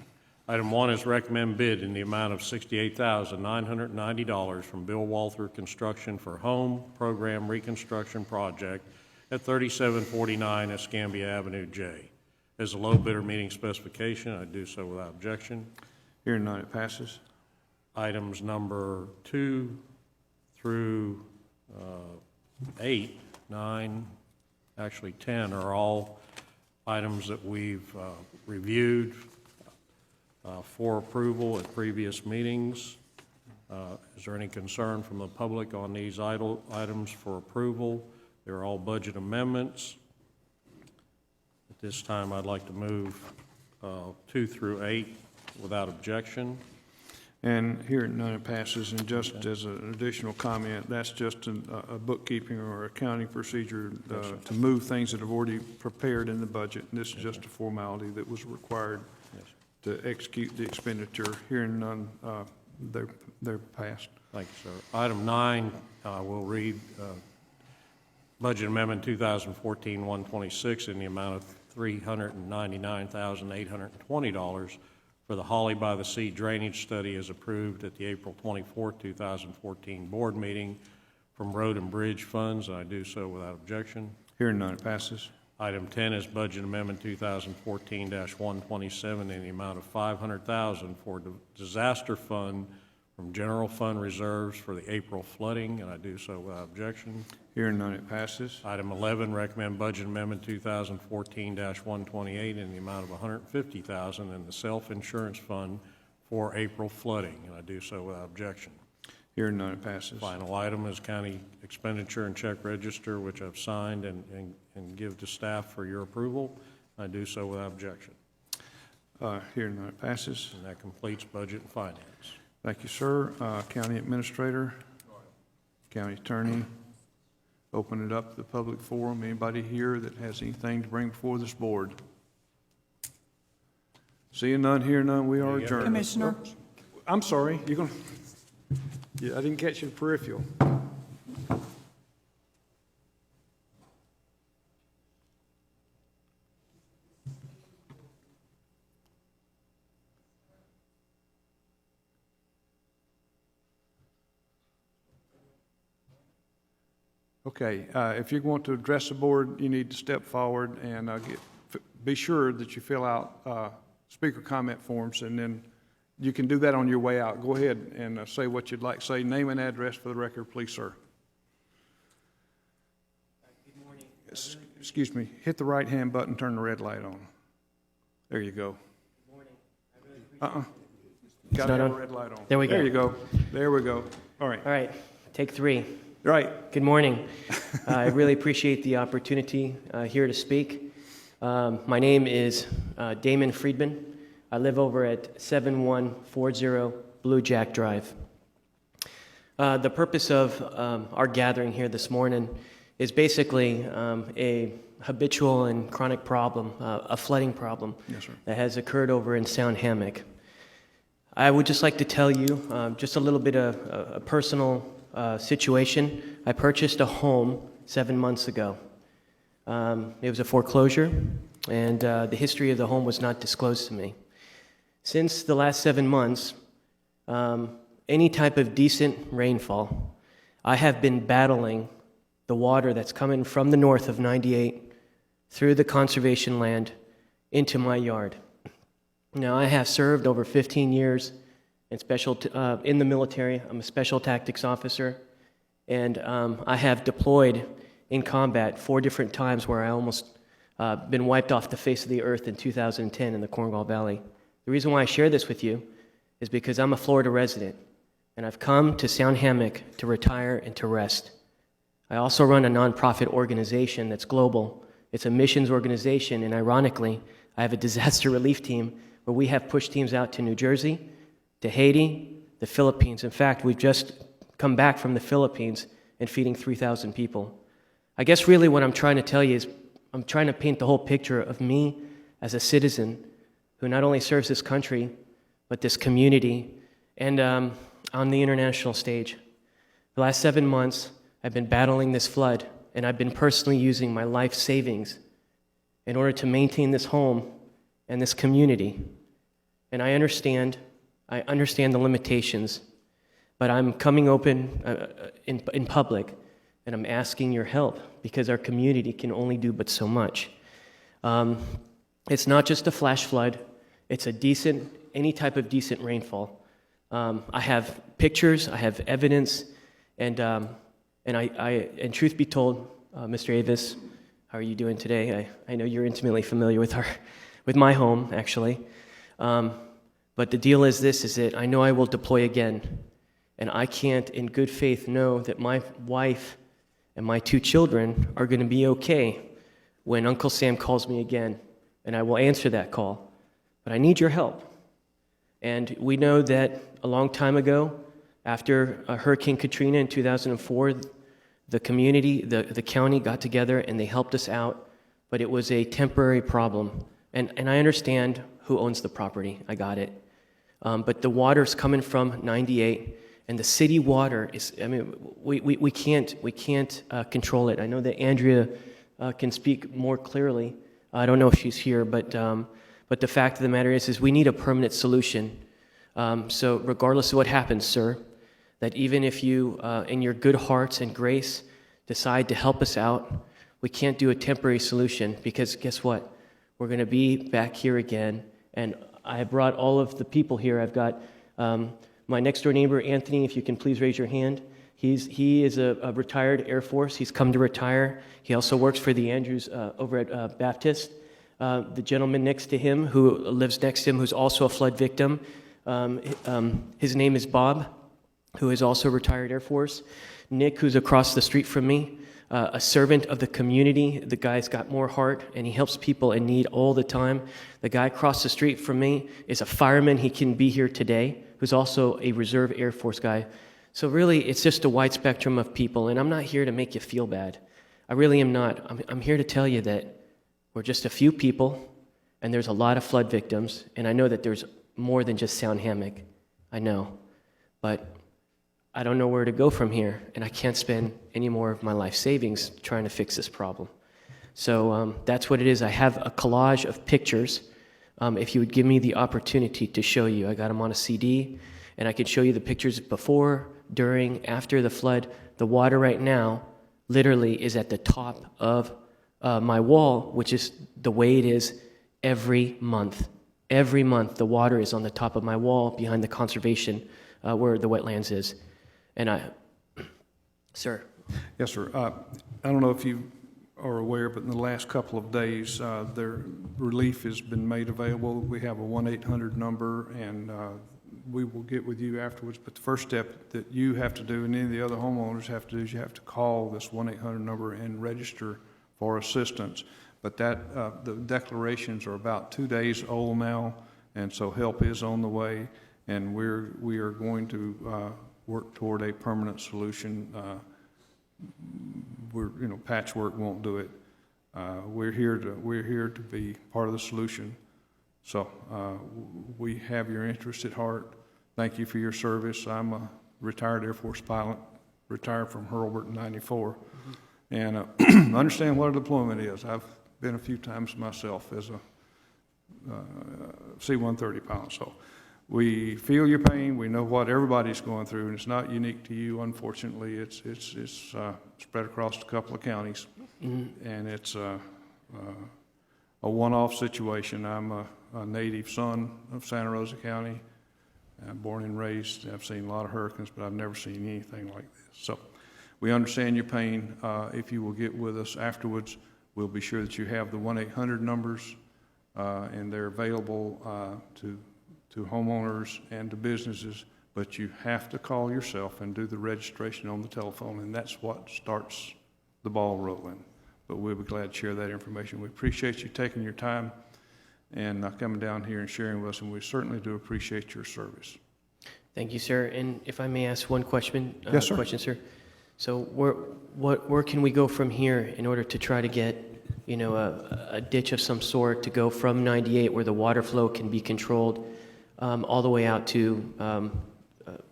Item one is recommend bid in the amount of $68,990 from Bill Walther Construction for home program reconstruction project at 3749 Escambia Avenue J. As a low bidder meeting specification, I do so without objection. Hearing none, it passes. Items number 2 through 8, 9, actually 10 are all items that we've reviewed for approval at previous meetings. Is there any concern from the public on these items for approval? They're all budget amendments. At this time, I'd like to move 2 through 8 without objection. And hearing none, it passes. And just as an additional comment, that's just a bookkeeping or accounting procedure to move things that have already prepared in the budget. And this is just a formality that was required to execute the expenditure. Hearing none, they're passed. Thank you, sir. Item 9, we'll read Budget Amendment 2014-126 in the amount of $399,820 for the Holly by the Sea drainage study as approved at the April 24, 2014 board meeting from Road and Bridge funds, and I do so without objection. Hearing none, it passes. Item 10 is Budget Amendment 2014-127 in the amount of $500,000 for the disaster fund from general fund reserves for the April flooding, and I do so without objection. Hearing none, it passes. Item 11, recommend Budget Amendment 2014-128 in the amount of $150,000 in the self-insurance fund for April flooding, and I do so without objection. Hearing none, it passes. Final item is county expenditure and check register, which I've signed and give to staff for your approval. I do so without objection. Hearing none, it passes. And that completes budget and finance. Thank you, sir. County Administrator, County Attorney, Open it up to the public forum. Anybody here that has anything to bring before this board? Seeing none, hearing none, we are adjourned. Commissioner. Oops. I'm sorry, you're gonna, yeah, I didn't catch your peripheral. Okay, if you're going to address the board, you need to step forward and be sure that you fill out speaker comment forms, and then you can do that on your way out. Go ahead and say what you'd like to say. Name and address for the record, please, sir. Good morning. Excuse me. Hit the right-hand button, turn the red light on. There you go. Good morning. I really appreciate it. Got to have a red light on. There we go. There you go. There we go. All right. All right, take 3. Right. Good morning. I really appreciate the opportunity here to speak. My name is Damon Friedman. I live over at 7140 Blue Jack Drive. The purpose of our gathering here this morning is basically a habitual and chronic problem, a flooding problem that has occurred over in Sound Hammock. I would just like to tell you just a little bit of a personal situation. I purchased a home 7 months ago. It was a foreclosure, and the history of the home was not disclosed to me. Since the last 7 months, any type of decent rainfall, I have been battling the water that's coming from the north of 98 through the conservation land into my yard. Now, I have served over 15 years in the military. I'm a special tactics officer, and I have deployed in combat 4 different times where I almost been wiped off the face of the earth in 2010 in the Cornwall Valley. The reason why I share this with you is because I'm a Florida resident, and I've come to Sound Hammock to retire and to rest. I also run a nonprofit organization that's global. It's a missions organization, and ironically, I have a disaster relief team where we have pushed teams out to New Jersey, to Haiti, the Philippines. In fact, we've just come back from the Philippines and feeding 3,000 people. I guess really what I'm trying to tell you is I'm trying to paint the whole picture of me as a citizen who not only serves this country, but this community, and on the international stage. The last 7 months, I've been battling this flood, and I've been personally using my life savings in order to maintain this home and this community. And I understand the limitations, but I'm coming open in public, and I'm asking your help because our community can only do but so much. It's not just a flash flood. It's any type of decent rainfall. I have pictures, I have evidence, and truth be told, Mr. Avis, how are you doing today? I know you're intimately familiar with my home, actually. But the deal is this, is that I know I will deploy again, and I can't in good faith know that my wife and my 2 children are going to be okay when Uncle Sam calls me again, and I will answer that call. But I need your help. And we know that a long time ago, after Hurricane Katrina in 2004, the community, the county got together and they helped us out, but it was a temporary problem. And I understand who owns the property. I got it. But the water's coming from 98, and the city water is, we can't control it. I know that Andrea can speak more clearly. I don't know if she's here, but the fact of the matter is we need a permanent solution. So regardless of what happens, sir, that even if you, in your good hearts and grace, decide to help us out, we can't do a temporary solution, because guess what? We're going to be back here again, and I brought all of the people here. I've got my next-door neighbor, Anthony, if you can please raise your hand. He is a retired Air Force. He's come to retire. He also works for the Andrews over at Baptist. The gentleman next to him, who lives next to him, who's also a flood victim, his name is Bob, who is also a retired Air Force. Nick, who's across the street from me, a servant of the community. The guy's got more heart, and he helps people in need all the time. The guy across the street from me is a fireman. He can be here today, who's also a reserve Air Force guy. So really, it's just a wide spectrum of people, and I'm not here to make you feel bad. I really am not. I'm here to tell you that we're just a few people, and there's a lot of flood victims, and I know that there's more than just Sound Hammock. I know. But I don't know where to go from here, and I can't spend any more of my life savings trying to fix this problem. So that's what it is. I have a collage of pictures. If you would give me the opportunity to show you, I got them on a CD, and I could show you the pictures before, during, after the flood. The water right now literally is at the top of my wall, which is the way it is every month. Every month, the water is on the top of my wall behind the conservation where the wetlands is. And sir. Yes, sir. I don't know if you are aware, but in the last couple of days, their relief has been made available. We have a 1-800 number, and we will get with you afterwards. But the first step that you have to do, and any of the other homeowners have to do, is you have to call this 1-800 number and register for assistance. But that the declarations are about 2 days old now, and so help is on the way, and we are going to work toward a permanent solution. Patchwork won't do it. We're here to be part of the solution. So we have your interest at heart. Thank you for your service. I'm a retired Air Force pilot, retired from Hurlburt in '94, and understand what a deployment is. I've been a few times myself as a C-130 pilot. So we feel your pain. We know what everybody's going through, and it's not unique to you, unfortunately. It's spread across a couple of counties, and it's a one-off situation. I'm a native son of Santa Rosa County. I'm born and raised. I've seen a lot of hurricanes, but I've never seen anything like this. So we understand your pain. If you will get with us afterwards, we'll be sure that you have the 1-800 numbers, and they're available to homeowners and to businesses, but you have to call yourself and do the registration on the telephone, and that's what starts the ball rolling. But we'll be glad to share that information. We appreciate you taking your time and coming down here and sharing with us, and we certainly do appreciate your service. Thank you, sir. And if I may ask one question, yes, sir. So where can we go from here in order to try to get, a ditch of some sort to go from 98 where the water flow can be controlled all the way out to,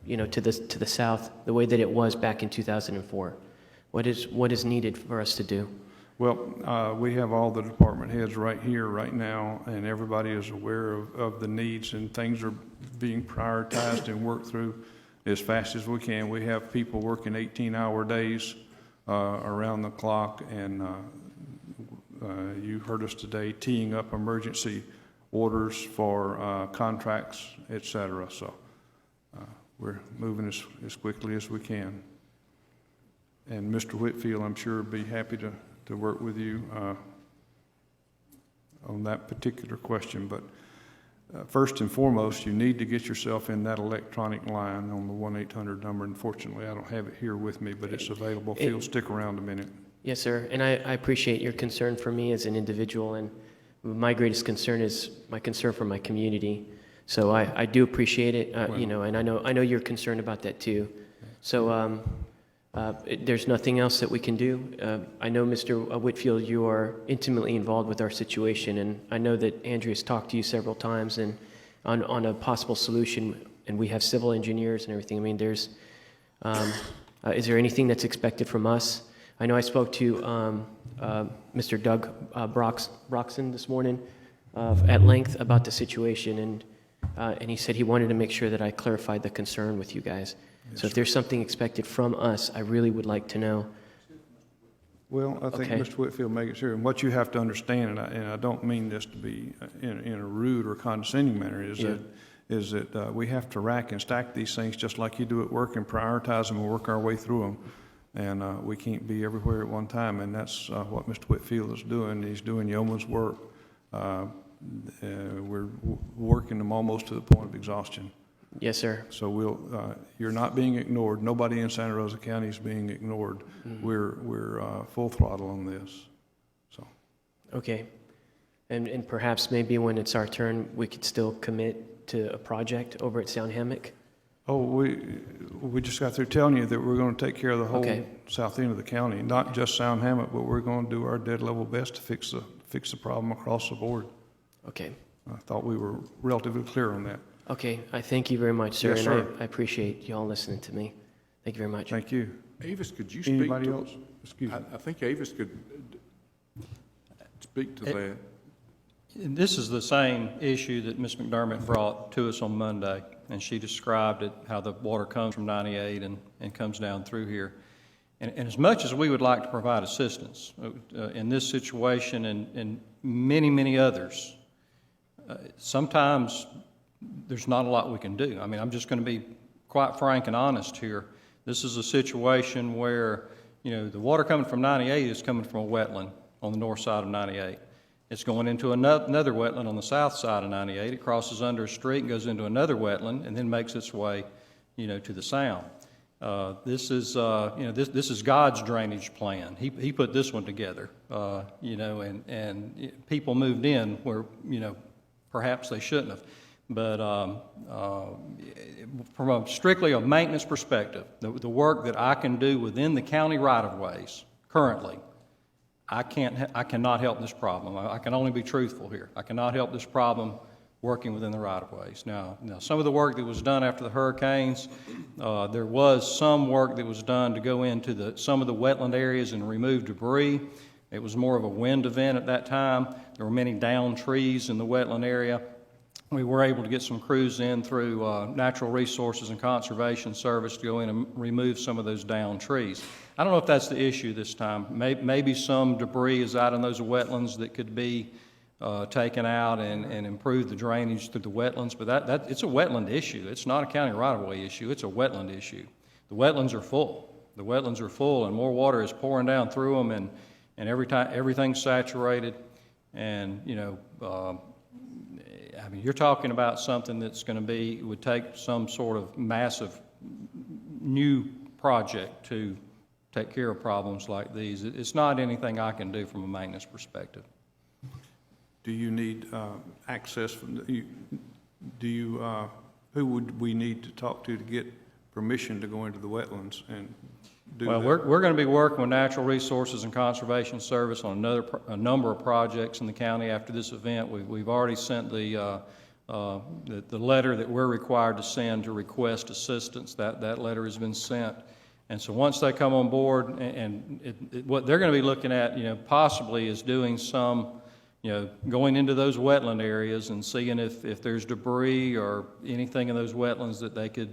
to the south, the way that it was back in 2004? What is needed for us to do? Well, we have all the department heads right here, right now, and everybody is aware of the needs, and things are being prioritized and worked through as fast as we can. We have people working 18-hour days around the clock, and you heard us today teeing up emergency orders for contracts, et cetera. So we're moving as quickly as we can. And Mr. Whitfield, I'm sure, would be happy to work with you on that particular question. But first and foremost, you need to get yourself in that electronic line on the 1-800 number. Unfortunately, I don't have it here with me, but it's available. If you'll stick around a minute. Yes, sir. And I appreciate your concern for me as an individual, and my greatest concern is my concern for my community. So I do appreciate it, and I know you're concerned about that too. So there's nothing else that we can do. I know, Mr. Whitfield, you are intimately involved with our situation, and I know that Andrea's talked to you several times and on a possible solution, and we have civil engineers and everything. I mean, is there anything that's expected from us? I know I spoke to Mr. Doug Broxson this morning at length about the situation, and he said he wanted to make sure that I clarified the concern with you guys. So if there's something expected from us, I really would like to know. Well, I think Mr. Whitfield made it sure. And what you have to understand, and I don't mean this to be in a rude or condescending manner, is that we have to rack and stack these things just like you do at work and prioritize them and work our way through them. And we can't be everywhere at one time, and that's what Mr. Whitfield is doing. He's doing yeoman's work. We're working them almost to the point of exhaustion. Yes, sir. So you're not being ignored. Nobody in Santa Rosa County is being ignored. Mm-hmm. We're full throttle on this. So. Okay. And perhaps maybe when it's our turn, we could still commit to a project over at Sound Hammock? Oh, we just got through telling you that we're going to take care of the whole Okay. south end of the county, not just Sound Hammock, but we're going to do our dead level best to fix the problem across the board. Okay. I thought we were relatively clear on that. Okay, I thank you very much, sir. Yes, and sir. I appreciate y'all listening to me. Thank you very much. Thank you. Avis, could you speak Anybody to? else? Excuse me. I think Avis could speak to that. And this is the same issue that Ms. McDermott brought to us on Monday, and she described it, how the water comes from 98 and comes down through here. And as much as we would like to provide assistance in this situation and many, many others, sometimes there's not a lot we can do. I mean, I'm just going to be quite frank and honest here. This is a situation where, you know, the water coming from 98 is coming from a wetland on the north side of 98. It's going into another wetland on the south side of 98. It crosses under a street and goes into another wetland and then makes its way, you know, to the sound. This is, you know, this is God's drainage plan. He put this one together, you know, and people moved in where, you know, perhaps they shouldn't have. But from a strictly a maintenance perspective, the work that I can do within the county right-of-ways currently, I cannot help this problem. I can only be truthful here. I cannot help this problem working within the right-of-ways. Now, some of the work that was done after the hurricanes, there was some work that was done to go into some of the wetland areas and remove debris. It was more of a wind event at that time. There were many downed trees in the wetland area. We were able to get some crews in through Natural Resources and Conservation Service to go in and remove some of those downed trees. I don't know if that's the issue this time. Maybe some debris is out in those wetlands that could be taken out and improve the drainage through the wetlands, but it's a wetland issue. It's not a county right-of-way issue. It's a wetland issue. The wetlands are full. The wetlands are full, and more water is pouring down through them, and everything's saturated. And, you know, I mean, you're talking about something that's going to be, would take some sort of massive new project to take care of problems like these. It's not anything I can do from a maintenance perspective. Do you need access from who would we need to talk to get permission to go into the wetlands and do that? Well, we're going to be working with Natural Resources and Conservation Service on a number of projects in the county after this event. We've already sent the letter that we're required to send to request assistance. That letter has been sent. And so once they come on board, what they're going to be looking at, you know, possibly is doing some, you know, going into those wetland areas and seeing if there's debris or anything in those wetlands that they could,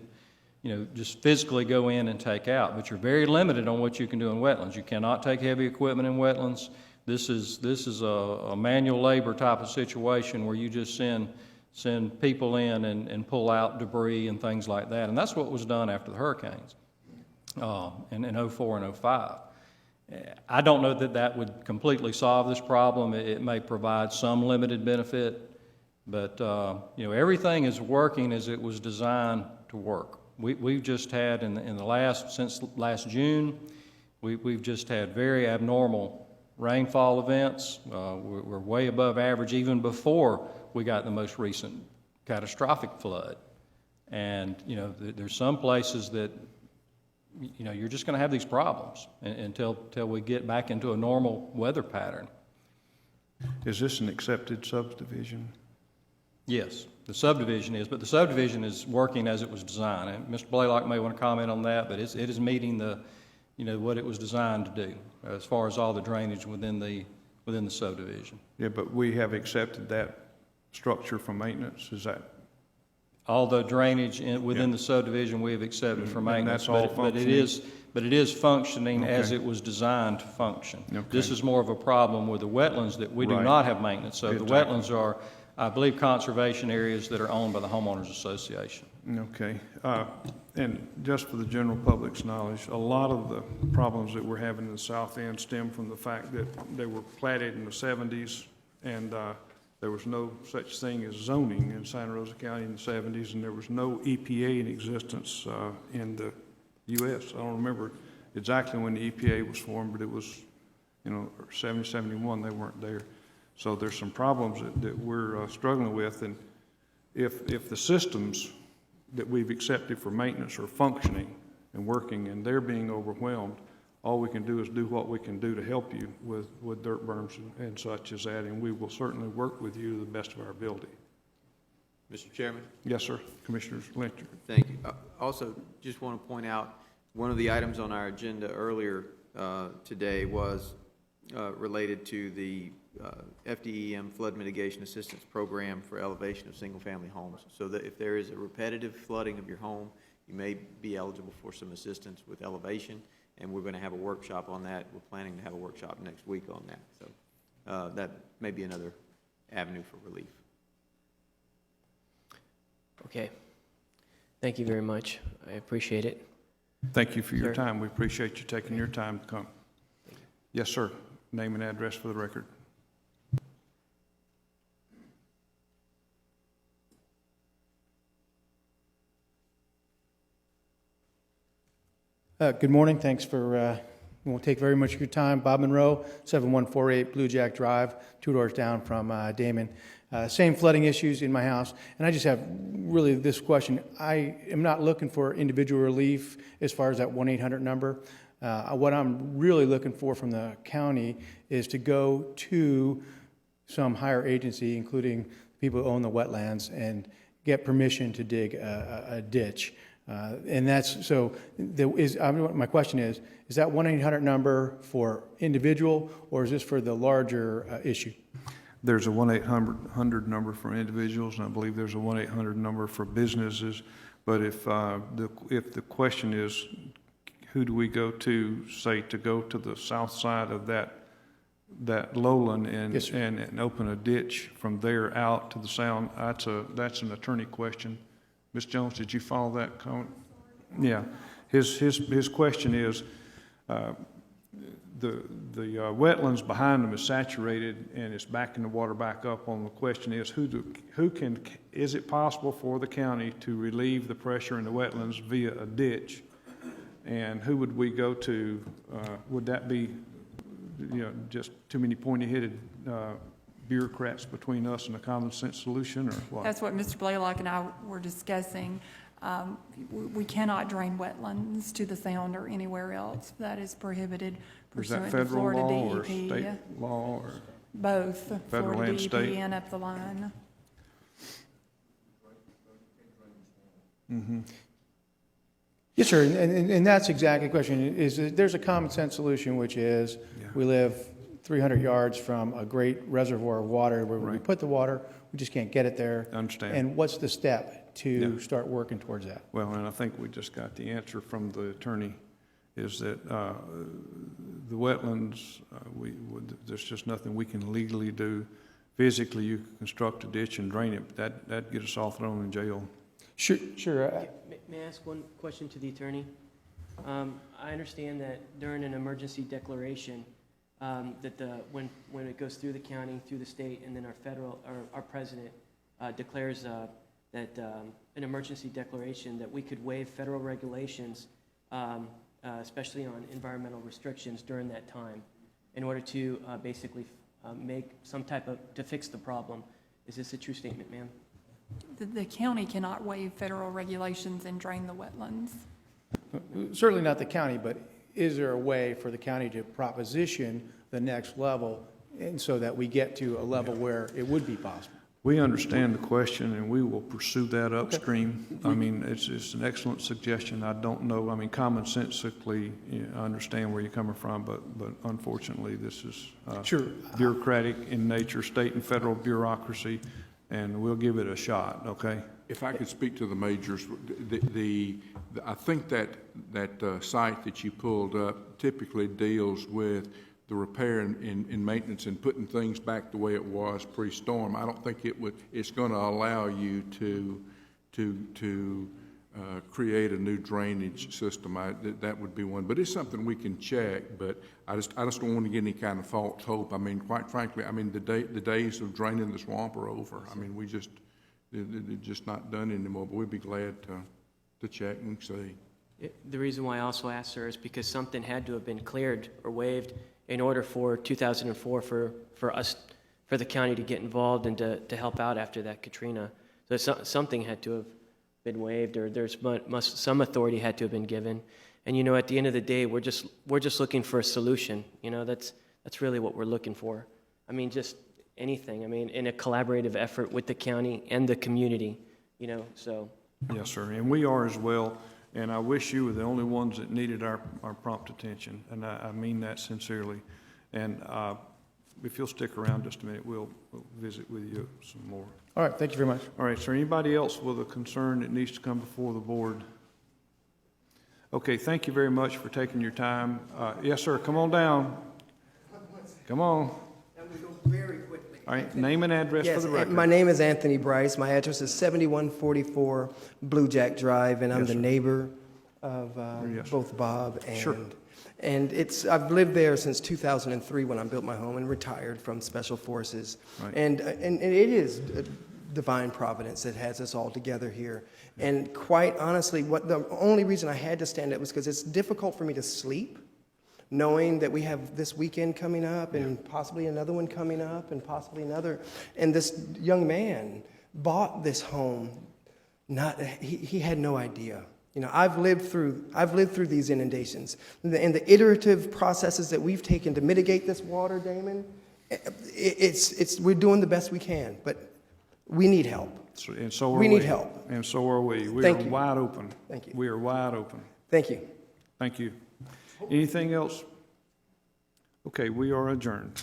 you know, just physically go in and take out. But you're very limited on what you can do in wetlands. You cannot take heavy equipment in wetlands. This is a manual labor type of situation where you just send people in and pull out debris and things like that. And that's what was done after the hurricanes in 04 and 05. I don't know that would completely solve this problem. It may provide some limited benefit, but you know, everything is working as it was designed to work. We've just had since last June, we've just had very abnormal rainfall events. We're way above average even before we got the most recent catastrophic flood. And you know, there's some places that, you know, you're just going to have these problems until we get back into a normal weather pattern. Is this an accepted subdivision? Yes, the subdivision is, but the subdivision is working as it was designed. And Mr. Blaylock may want to comment on that, but it is meeting what it was designed to do as far as all the drainage within the subdivision. Yeah, but we have accepted that structure for maintenance. Is that? All the drainage within the subdivision we have accepted for maintenance, that's all functioning? but it is functioning Okay. as it was designed to function. Okay. This is more of a problem with the wetlands that we do Right. not have maintenance. So the Exactly. wetlands are, I believe, conservation areas that are owned by the Homeowners Association. Okay. And just for the general public's knowledge, a lot of the problems that we're having in the south end stem from the fact that they were platted in the 70s, and there was no such thing as zoning in Santa Rosa County in the 70s, and there was no EPA in existence in the U.S. I don't remember exactly when the EPA was formed, but it was, you know, 70, 71, they weren't there. So there's some problems that we're struggling with, and if the systems that we've accepted for maintenance are functioning and working, and they're being overwhelmed. All we can do is do what we can do to help you with dirt berms and such as that, and we will certainly work with you to the best of our ability. Mr. Chairman? Yes, sir. Commissioner Lynch. Thank you. Also, just want to point out, one of the items on our agenda earlier today was related to the FDEM Flood Mitigation Assistance Program for elevation of single-family homes. So that if there is a repetitive flooding of your home, you may be eligible for some assistance with elevation, and we're going to have a workshop on that. We're planning to have a workshop next week on that. So that may be another avenue for relief. Okay. Thank you very much. I appreciate it. Thank you for your Sir. time. We appreciate you taking your time to come. Yes, sir. Name and address for the record. Good morning. Thanks for, won't take very much of your time. Bob Monroe, 7148 Blue Jack Drive, 2 doors down from Damon. Same flooding issues in my house. And I just have really this question. I am not looking for individual relief as far as that 1-800 number. What I'm really looking for from the county is to go to some higher agency, including people who own the wetlands, and get permission to dig a ditch. And that's, so my question is that 1-800 number for individual, or is this for the larger issue? There's a 1-800 number for individuals, and I believe there's a 1-800 number for businesses. But if the question is, who do we go to, say, to go to the south side of that lowland and, Yes, sir. and open a ditch from there out to the sound, that's an attorney question. Ms. Jones, did you follow that comment? Yeah. His question is, the wetlands behind them is saturated and it's backing the water back up. On the question is, is it possible for the county to relieve the pressure in the wetlands via a ditch? And who would we go to? Would that be, just too many pointy-headed bureaucrats between us and a common sense solution, or what? That's what Mr. Blaylock and I were discussing. We cannot drain wetlands to the sound or anywhere else. That is prohibited Is that pursuant to federal Florida law or DEP. state law, or? Both, Federal Florida and DEP state? and up the line. Mm-hmm. Yes, sir, and that's exactly the question, is that there's a common sense solution, which is we live 300 yards from a great reservoir of water where we put the water, we just can't get it there. I understand. And what's the step to start working towards that? Well, and I think we just got the answer from the attorney, is that the wetlands, there's just nothing we can legally do. Physically, you can construct a ditch and drain it, but that'd get us all thrown in jail. Sure. May I ask one question to the attorney? I understand that during an emergency declaration, that when it goes through the county, through the state, and then our president declares that an emergency declaration, that we could waive federal regulations, especially on environmental restrictions during that time, in order to basically make some type of, to fix the problem. Is this a true statement, ma'am? The county cannot waive federal regulations and drain the wetlands. Certainly not the county, but is there a way for the county to proposition the next level, and so that we get to a level where it would be possible? We understand the question, and we will pursue that upstream. Okay. I mean, it's an excellent suggestion. I don't know, I mean, commonsensically, I understand where you're coming from, but unfortunately, this is bureaucratic in nature, state and federal bureaucracy, and we'll give it a shot, okay? If I could speak to the majors, I think that site that you pulled up typically deals with the repair and maintenance and putting things back the way it was pre-storm. I don't think it's going to allow you to create a new drainage system. That would be one, but it's something we can check. But I just don't want to get any kind of false hope. I mean, quite frankly, I mean the days of draining the swamp are over. I mean, they're just not done anymore. But we'd be glad to check and see. The reason why I also asked, sir, is because something had to have been cleared or waived in order for 2004 for the county to get involved and to help out after that Katrina. So something had to have been waived, or some authority had to have been given. And, you know, at the end of the day, we're just looking for a solution. You know, that's really what we're looking for. I mean, just anything. I mean, in a collaborative effort with the county and the community, you know, so. Yes, sir, and we are as well, and I wish you were the only ones that needed our prompt attention, and I mean that sincerely. And if you'll stick around just a minute, we'll visit with you some more. All right, thank you very much. All right, is there anybody else with a concern that needs to come before the board? Okay, thank you very much for taking your time. Yes, sir, come on down. Come on. Very quickly. All right, name and address for the record. My name is Anthony Bryce. My address is 7144 Blue Jack Drive, and I'm the neighbor of both Bob and... Sure. And I've lived there since 2003 when I built my home and retired from Special Forces. Right. And it is divine providence that has us all together here. And quite honestly, the only reason I had to stand up was because it's difficult for me to sleep, knowing that we have this weekend coming up and possibly another one coming up and possibly another. And this young man bought this home. He had no idea. You know, I've lived through these inundations, and the iterative processes that we've taken to mitigate this water, Damon. We're doing the best we can, but we need help. And so are we need help. And so are we. We Thank are you. wide open. Thank you. We are wide open. Thank you. Thank you. Anything else? Okay, we are adjourned.